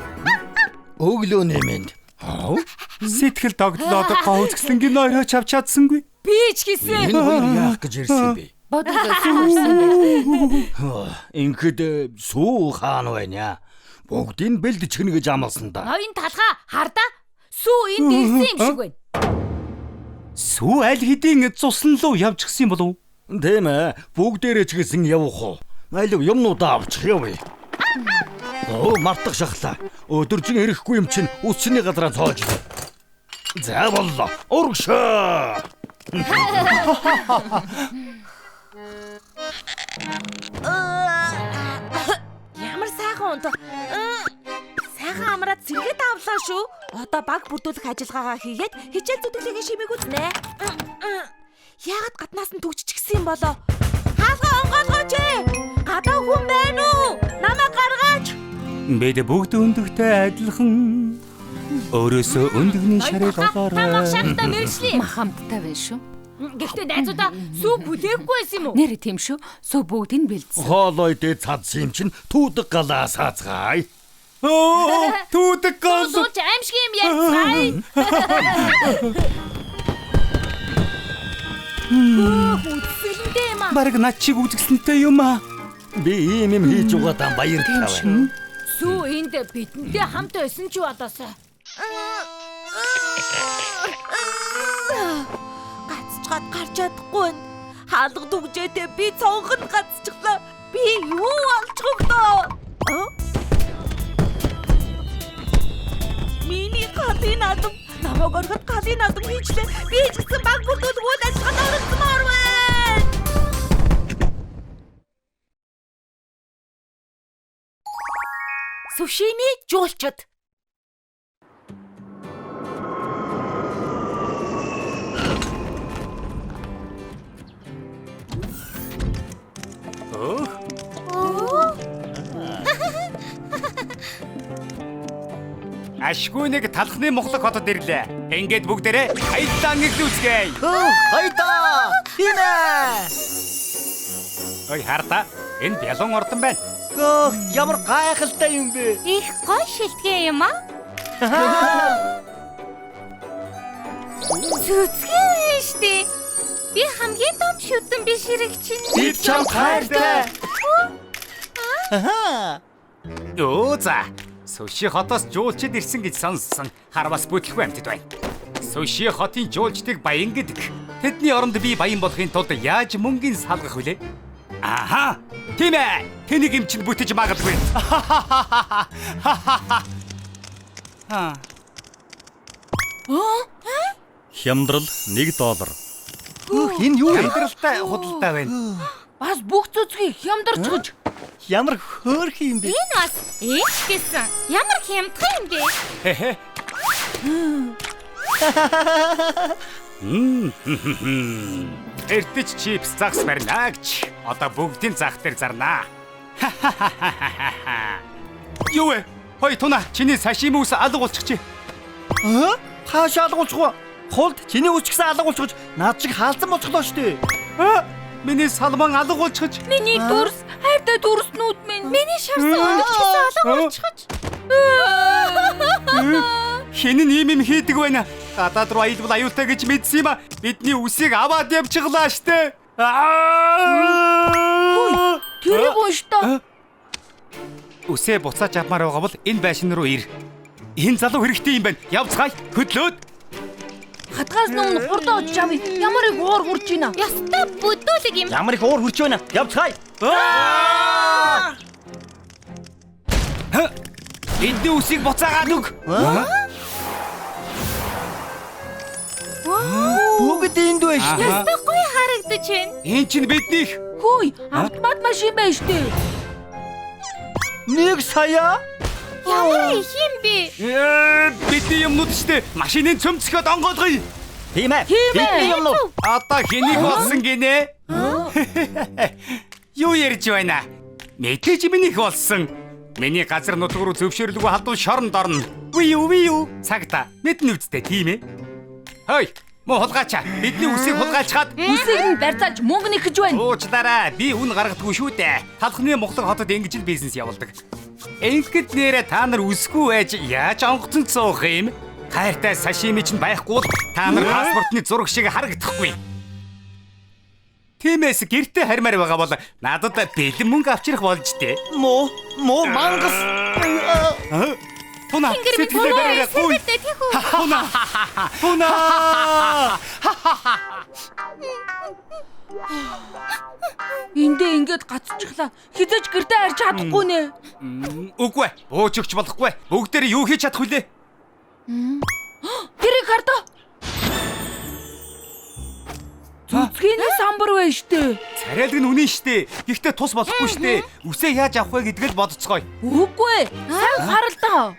Өглөөний минь. Сэтгэл догтлоод гоцгслэнгийн нойрооч авч чадсангүй. Би ч гэсэн. Энэ хоёр яах гэж ирсэн бэ? Ингээд сүү хаан байна. Бүгдийг бэлдэж гэнэ гэж амласан да. Ноён талхаа хардаа сүү энд ирсэн юм шиг байна. Сүү аль хэдийн цусан руу явж гисэн болов? Тийм ээ. Бүгдээрээ ч гэсэн явах уу? Алив юмнуудаа авчих явъя. Оо мартах шахлаа. Өдөржин ирэхгүй юм чинь үсчний газараа цоож. За боллоо. Урагшаа. Ямар сайхан унт. Сайхан амраад сэргээд авлаа шүү. Одоо баг бүрдүүлэх ажиллагаагаа хийгээд хичээл зүтгэлийг шимээг үзнэ. Яагаад гаднаас нь төгжчихсэн юм болоо? Хаалга онгоолгооч ээ. Гадаа хүн байна уу? Намайг гаргаач. Бид бүгд өндөгтэй адилхан. Өөрөөсөө өндөгний шарыг олоорой. Намайг шахтаа мэрэгчлээ. Махамттай байна шүү. Гэхдээ найзуудаа сүү бүлээхгүй байсан юм уу? Нэр тийм шүү. Сүү бүгдийг бэлдсэн. Хоолой дээд цадсан юм чинь түүдэг галаа саацгаая. Оо, түүдэг гол. Сууч аимшиг юм ярьцгаая. Үсэлэнтэй юм аа. Бараг над чиг үзэсгэлэнтэй юм аа. Би ийм юм хийж угаадаа баяртай байна. Сүү энд бидэнтэй хамт байсан ч болоосаа. Гацчгаад гарч чадахгүй. Хаалга дүгжээтэй би цонхонд гацчихлаа. Би юу олчихвдоо? Миний галын адам намайг ороход галын адам хийчлээ. Би ч гэсэн баг бүрдүүлэх үйл ажиллагаанд оролцмоор байна. Сушими жуулчд. Ашгүй нэг талхны Монголог хотод ирлээ. Ингээд бүгдээрээ хаялтаа ангиллүүлцгээе. Хайда. Хинэ. Ой харта. Энэ бялуун ордон байна. Гөө ямар гайхалтай юм бэ? Их гой шилтгэ юм аа. Зүцгэн штэ. Би хамгийн том шүтэн биш хэрэг чинь. Бид чам хайртай. Юу за. Суши хотоос жуулчид ирсэн гэж сонссон. Харвас бүтлэхгүй амьтад байна. Суши хотын жуулчдыг баян гэдэг. Тэдний оронд би баян болохын тулд яаж мөнгөний салгах вүлээ? Аха! Тийм ээ. Тэнийг юм чинь бүтэж магадгүй. Хямдрал $1. Энэ юу вэ? Амьдралтай худалдаа байна. Бас бүх зүцгийг хямдарч. Ямар хөөрх юм бэ? Энэ бас их гэсэн. Ямар хямдхан юм бэ? Эртэж чипс загс барина гэж. Одоо бүгдийн зах дээр зарнаа. Юу вэ? Хой туна чиний сашими ус алга болчихжээ. Хаашаа алгуулчих вэ? Хулд чиний үсгсэн алга болчихж наад шиг хаалцсан болчихлоо штэ. Миний салман алга болчихж. Миний дүрс, хайртай дүрснүүд минь. Миний шарсан өндөгчсөн алга болчихж. Хэн нь ийм юм хийдэг байна? Гадаад руу аялбал аюултай гэж мэдсэн юм а. Бидний үсийг аваад явчихлаа штэ. Тэр гонштой. Үсээ буцааж авмаар байгаа бол энэ байшин руу ир. Энэ залуу хэрэгтэй юм байна. Явцгаая. Хөдлөөд. Хатгаас өмнө хурдан очиж авъя. Ямар их уур хурж байна. Ястай бүдүүлэг юм. Ямар их уур хурж байна. Явцгаая. Эдний үсийг буцаагаад өг. Бүгд энд байна штэ. Ястай гоё харагдаж байна. Энэ чинь биднийх. Хөөе, автомат машин байна штэ. Нэг сая. Ямар их юм бэ? Бидний юмнууд штэ. Машиныг цөмцгөөд онгоолгоё. Тийм ээ. Бидний юмнууд. Одоо хэнийг болсон гинэ? Юу ярьж байна? Мэдээж минийх болсон. Миний газар нутг руу зөвшөөрлөгөө халдвал шоронд орно. Ви юу? Цагта. Мэднэ үсттэй тийм ээ. Хөөе, муу хулгайчаа. Бидний үсийг хулгайлчаад Үсийг нь барьцааж мөнгө нэхэж байна. уучлаарай. Би үн гаргадаггүй шүү дээ. Талхны Монголог хотод ингэж л бизнес явуулдаг. Ингээд нэрэ та нар үсгүй байж яаж онгоцон цуух юм? Хайртай сашими ч байхгүй бол та нар паспортны зураг шиг харагдахгүй. Тиймээс гэртээ хармаар байгаа бол надад бэлэн мөнгө авчрах болж дээ. Муу мангас. Туна сэтгэлээ бариараа гуй. Туна. Эндээ ингээд гацчихлаа. Хизэж гэртээ харж чадахгүй нэ. Үгүй. Бууж өгч болохгүй. Бүгдээр юу хийж чадах вүлээ? Тэрийг хардаа. Зүцгээний самбар байна штэ. Царайлаг нь үнэн штэ. Гэхдээ тус болохгүй штэ. Үсээ яаж авах вэ гэдгийг л бодоцгоё. Үгүй. Сайн харалдаа.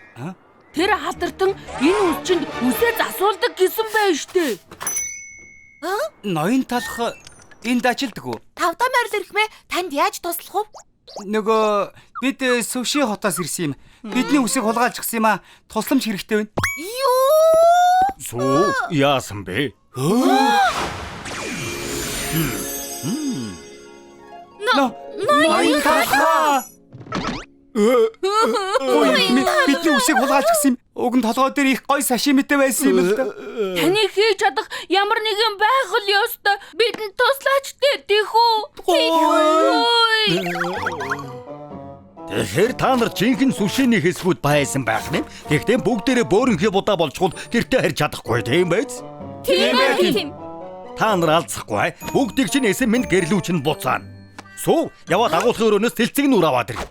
Тэр хатартан энэ үсчинд үсээ засуулдаг гэсэн байна штэ. Ноён талах энд ажилдаг уу? Тавдаа морил ирхмээ танд яаж туслах вэ? Нөгөө бид Сүвши хотоос ирсэн юм. Бидний үсийг хулгайлчихсан юм а. Тусламж хэрэгтэй байна. Суу яасан бэ? Ноён талхаа. Бидний үсийг хулгайлчихсан юм. Уг нь толгой дээр их гой сашимитэй байсан юм л да. Таны хийж чадах ямар нэгэн байх л ёстой. Бидэнд туслаач тийхүү. Тэгэхээр та нар жинхэнэ сүшиний хэсгүүд байсан байх нь. Гэхдээ бүгдээрээ бөөрөнхий будаа болчихвол гэртээ харж чадахгүй тийм байц? Тийм. Та нар алцахгүй. Бүгдийг чинь эсэм минь гэрлүүч нь буцаана. Суу яваад агуулгын өрөөнөөс тэлцэг нүр аваад ир.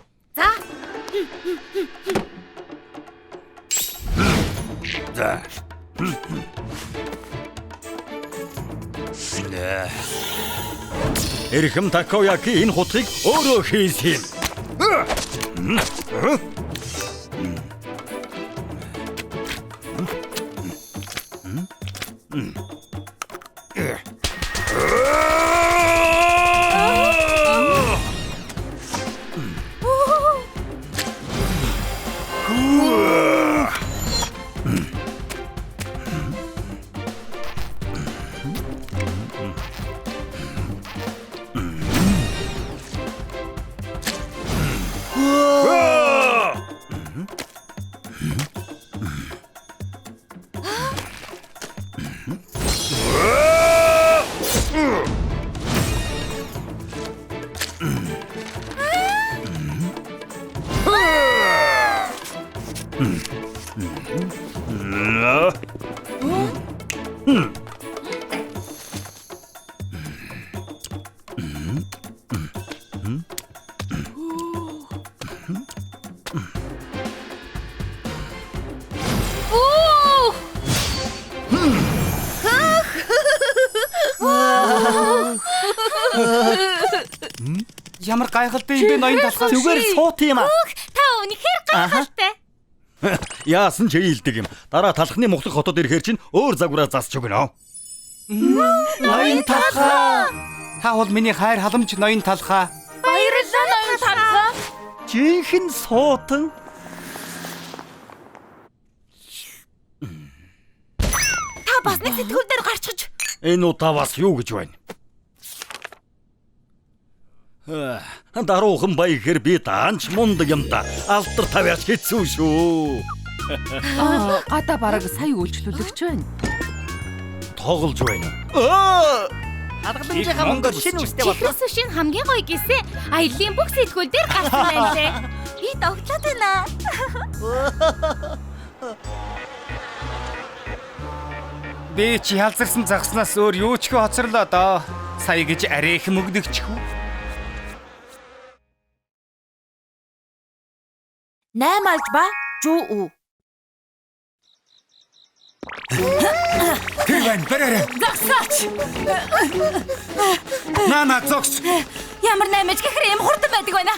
За. Эрхэм Такояки энэ хутгийг өөрөө хийсэн. Ямар гайхалтай юм бэ ноён талхаа. Зүгээр суут юм аа. Та үнэхээр гайхалтай. Яасан ч хийлдэг юм. Дараа талхны мухлах хотод ирэхээр чинь өөр загвараа засч өгнө. Ноён талхаа. Та бол миний хайр халамж ноён талхаа. Баярлалаа ноён талхаа. Жинхэнэ суутан. Та бас нэг сэтгүүл дээр гарчиж. Энэ удаа бас юу гэж байна? Даруухан баяхэр би таанч мундаг юм да. Алтар тавьяач хэцүү шүү. Гадаа бараг сая үйлчлүүлэгч байна. Тоглож байна. Аргаламжийнхаа мөнгөөр шинэ үстэй болов. Чихрээс шинэ хамгийн гоё гисээ аяллаа бүх сэтгүүл дээр гарсан байна лээ. Би тогтлоод байна. Би чи ялзарсан загснаас өөр юу ч хөө хоцорлоо доо. Сая гэж арайх мөгдөгчхүү. 8 алж ба жуу уу. Тэр байна бэрэрэ. Загсаач. Нана зогс. Ямар наймаж гэхээр юм хурдан байдаг байна.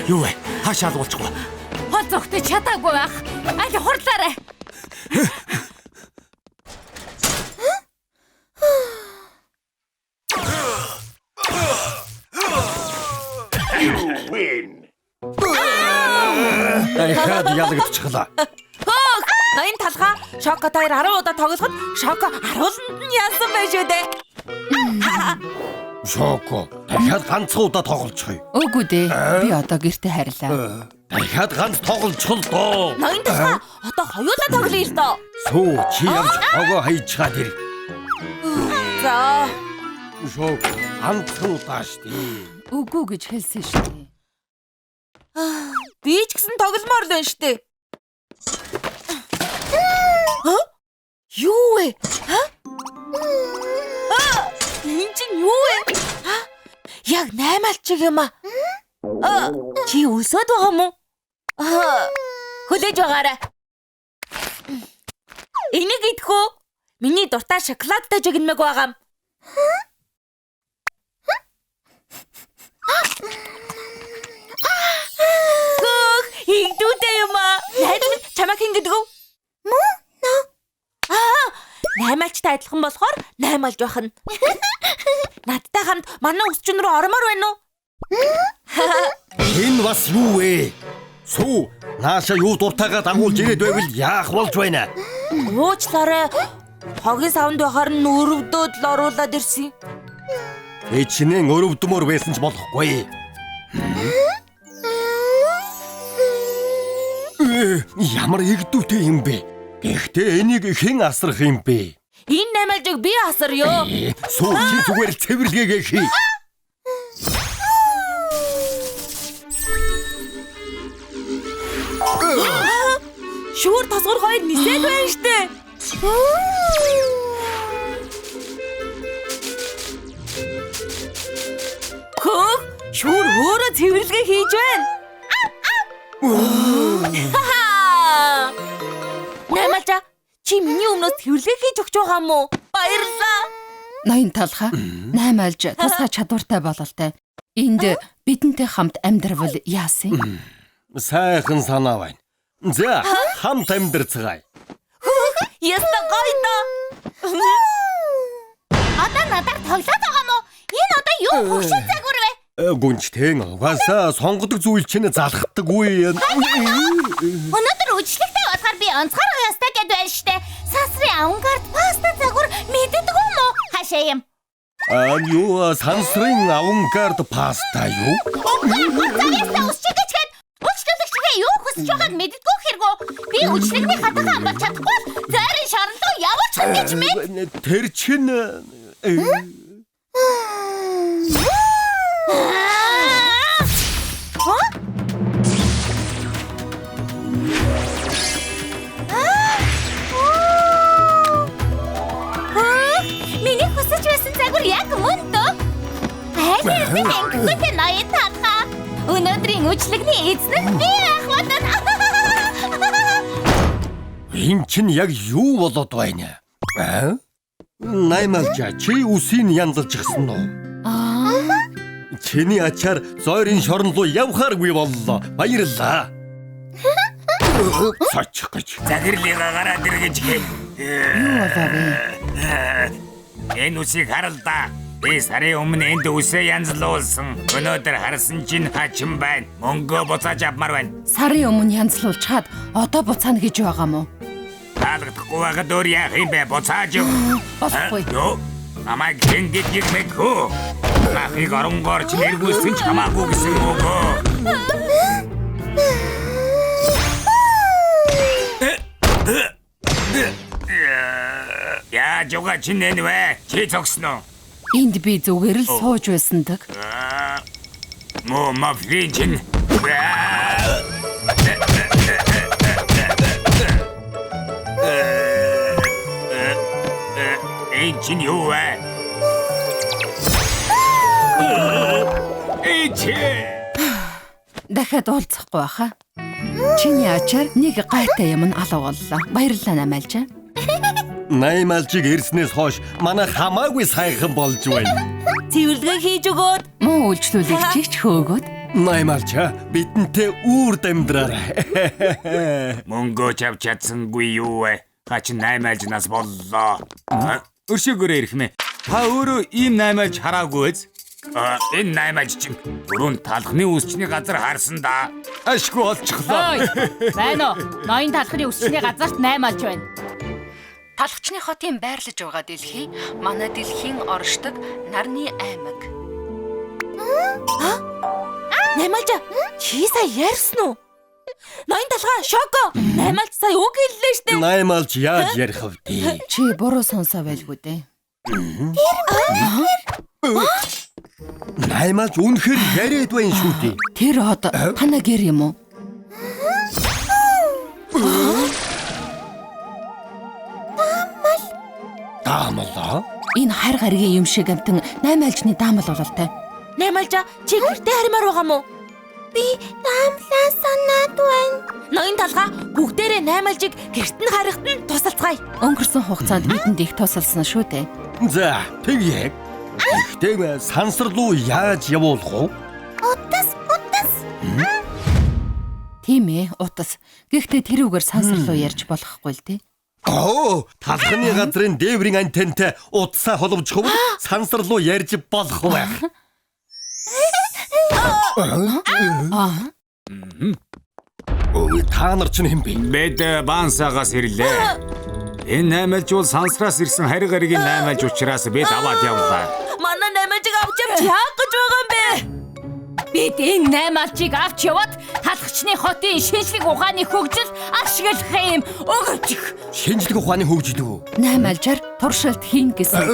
Юу вэ? Хаашаа луулчихгүй. Хол зогтож чадаагүй байх. Аль хурлаарай. Дахиад ялагдчихлаа. Ноён талхаа Шоко таяр 10 удаа тоглоход Шоко харууланд нь яасан байх шүү дээ. Шоко. Дахиад ганцхан удаа тоглолцгоё. Үгүй дээ. Би одоо гэртээ харилаа. Дахиад ганц тоглолцол доо. Ноён талхаа одоо хоёулаа тоглоё л доо. Сүү чи явж хогоо хайчгаад ир. За. Шоко ганцхан удаа штий. Үгүй гэж хэлсэн шүү дээ. Би ч гэсэн тогломоор л байна штэ. Юу вэ? Энэ чинь юу вэ? Яг 8 алчиг юм аа. Чи өсөд байгаа юм уу? Хүлээж байгаарай. Энийг идэх үү? Миний дуртай шоколадтай жигнэмэг байгаа юм. Игдүүтэй юм аа. Найз минь чамайг хэн гэдэг вэ? Мөн. Наймаалчтай адилхан болохоор 8 алж байх нь. Надтай хамт манай өсчин рүү ормоор байна уу? Энэ бас юу вэ? Сүү, нааша юу дуртайгаа дагуулж ирээд байвал яах болж байна? Уучлаарай. Хогийн савнд байхаар нь өрөвдөөд л оруулаад ирсэн. Эчнэн өрөвдмөр байсан ч болохгүй. Ямар игдүүтэй юм бэ? Гэхдээ энийг хэн асрах юм бэ? Энэ 8 алжиг би асарё. Сүү чи зүгээр л цэвэрлэгээ хий. Шүүр тосгор хоёр нисээд байна штэ. Хөө, шүүр өөрөө цэвэрлэгээ хийж байна. Наймалжа, чи миний өмнөөс цэвэрлэгээ хийж өгч байгаа юм уу? Баярлалаа. Ноён талха 8 алж тусгай чадвартай бололтой. Энд бидэнтэй хамт амьдрал яасан? Сайхан санаа байна. За, хамт амьдрцгаая. Яста гойно. Одоо надаар тоглоод байгаа мó? Энэ одоо юу хөгшин загвар вэ? Гүнчтэн угаасаа сонгодог зүйл чинь залхдаг үе. Өнөөдөр үжлэгтэй болохоор би онцгой ястай гэд байна штэ. Сансрын авангард паста загвар мэддэг юм уу? Хашаа юм. Юу сансрын авангард паста юу? Завьяасаа усчиг гэчгээд үйлчлүүлэгчгээ юу хүсэж байгааг мэддэггүй хэрэггүй. Би үйлчлэгний хатахан амбал чадахгүй. Зайрын шорон руу явуулж гэж мэд. Тэр чинь Миний хүсэж байсан загвар яг мөн дөө. Хайрын ангитай ноён таахаа. Өнөөдрийн үйлчлэгний эзэн нь би байх болно. энэ чинь яг юу болоод байна? Наймалжа чи үсийг янзалж гисэн үү? Чиний ачаар зойрын шорон руу явхааргүй боллоо. Баярлалаа. Сач гэж. Загирлыгаа гараад иргэж гээ. Юу болоо вэ? Энэ үсийг харалда. Би сарын өмнө энд үсээ янзлуулсан. Өнөөдөр харсан чинь хачин байна. Мөнгө буцааж авмаар байна. Сарын өмнө янзлуулж чад одоо буцаана гэж байгаа мó? Таалагдахгүй байгаад өөр яах юм бэ? Буцааж өг. Болохгүй. Юу? Намайг гингэд гихмэхүү. Нахыг оронгоор ч нэргүүлсэн ч хамаагүй гэсэн үг. Яа, жуга чи нэнвэ? Чи цогсноо? Энд би зүгээр л сууж байсандаг. Мо мафлин. Энд чин юу вэ? Дахиад уулзахгүй баха. Чиний ачаар нэг гайтай юм алга боллоо. Баярлалаа Наймаалжаа. Наймалжиг ирснээс хойш манай хамаагүй сайхан болж байна. Цэвэрлэгээ хийж өгөөд. Мөн үйлчлүүлэгчийг ч хөөгөөд. Наймалжа бидэнтэй үрд амьдраарай. Мөнгө чав чадсангүй юу вэ? Хачин наймаалж нас боллоо. Өршөөгөөрөө ирэх мэ. Та өөрөө ийм наймаалж хараагүй биз? Энэ наймаалж чинь дөрөв талхны үсчний газар харсан да. Ашгүй олчихлоо. Байна уу? Ноён талхны өсчний газарт 8 алж байна. Талхчны хотын байрлаж байгаа дэлхий манай дэлхийн оршдог нарны аймаг. Наймалжа, чи сая ярьсан уу? Ноён талхаа шоко. Наймалж сая үг хэллээ штэ. Наймалж яаж ярих вэ? Чи буруу сонсоо байлгүй дээ. Наймалж үнэхээр яриад байна шүү дээ. Тэр хот танаа гэр юм уу? Даамлаа. Энэ хайр гаригийн юм шиг амтан 8 альжны даамал бололтой. Наймалжаа чи гэртээ харимаар байгаа мó? Би даамлаа санаад байна. Ноён талгаа бүгдээрээ наймалжийг гэрт нь харихад нь тусалцгаая. Өнгөрсөн хугацаанд бидэнд их тусалсан шүү дээ. За, тэгье. Ихтэй сансар руу яаж явуулах вэ? Утас. Тийм ээ, утас. Гэхдээ тэр үгээр сансар руу ярьж болохгүй л дээ. Оо, талхны газрын дээврийн антентай утсаа холбож хөвөл сансар руу ярьж болох байх. Өө, та нар ч юм бэ? Бид бансаагаас ирлээ. Энэ 8 альж бол сансраас ирсэн хари гаригийн 8 альж учраас бид аваад явлаа. Манай наймалжийг авч явж яах гэж байгаа юм бэ? Бид энэ 8 алжийг авч яваад талхчны хотын шинжлэх ухааны хөгжил ашиглах юм өгөөчих. Шинжлэх ухааны хөгжил үү? 8 альжаар туршилт хийн гэсэн.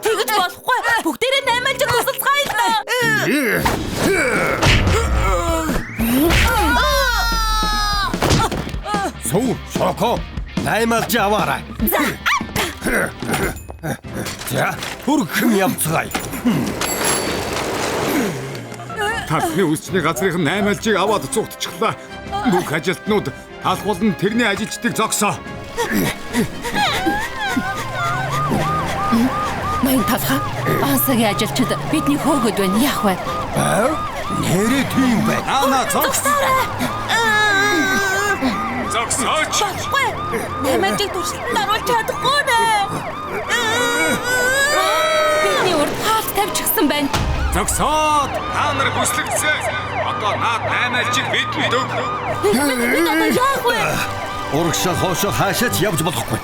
Тэгэж болохгүй. Бүгдээрээ наймалжийг тусалцгаая л да. Суу, шоко. Наймалж аваарай. За, хөргөм явцгаая. Талхны үсчний газрын 8 альжийг аваад цугтчихлаа. Бүх ажилтнууд талх болон тэрний ажилчдыг зогсоо. Ноён талхаа бансаагийн ажилчид бидний хөөгд байна. Яах вэ? Нэрээ тийм байна. Зогсоорой. Зогсооч. Болохгүй. Наймалжийг туршилтанд оруулж чадахгүй нэ. Бидний урд хаалт тавьчихсан байна. Зогсоод та нар хүслэгдсэн. Одоо наад 8 альжийг бидэнд өг. Бид одоо яах вэ? Урагшаа хоошоо хаашаач явж болохгүй.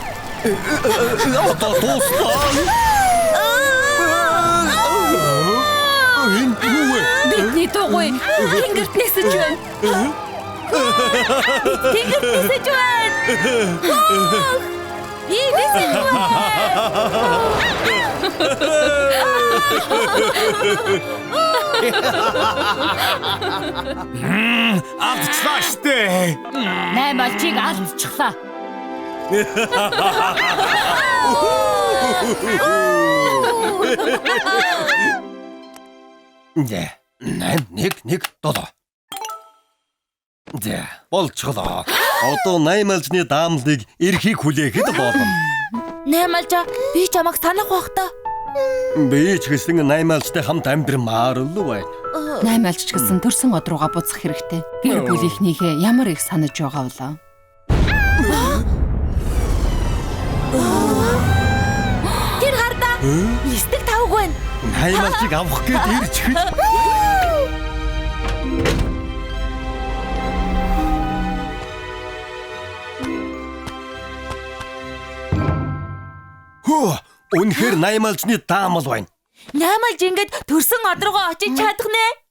Одоо дуустаа. Энэ юу вэ? Бидний дугуй тэнгэрт нисэж байна. Тэнгэрт нисэж байна. Би нисэж байна. Алдчихлаа штэ. 8 алжийг алдчихлаа. За, 1 7. За, болчихлоо. Одоо 8 альжны даамлыг эрхийг хүлээхэд болно. Наймалжаа би чамайг санах бах та. Би ч гэсэн 8 альжтай хамт амьдрмаар л байна. 8 альж ч гэсэн төрсөн од руугаа буцах хэрэгтэй. Гэр бүлийнхнийхээ ямар их санаж байгаа вэ? Тэр хардаа. 9-5 байна. 8 альжийг авах гээд ирж гэж. Хөө, үнэхээр 8 альжны даамал байна. Наймалж ингэж төрсөн од руугаа очиж чадах нэ.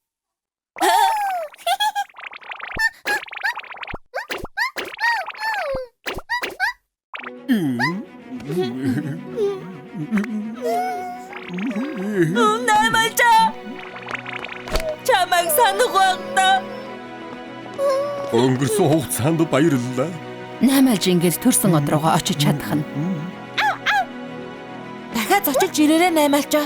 Наймалжаа. Чамайг санах бах та. Өнгөрсөн хугацаанд баярлалаа. 8 альж ингэж төрсөн од руугаа очиж чадах нь. Дахиад зочилж ирээрээ наймалжаа.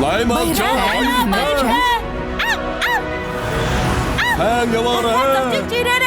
Наймалжаа. Хангавара. Зочилж ирээрээ.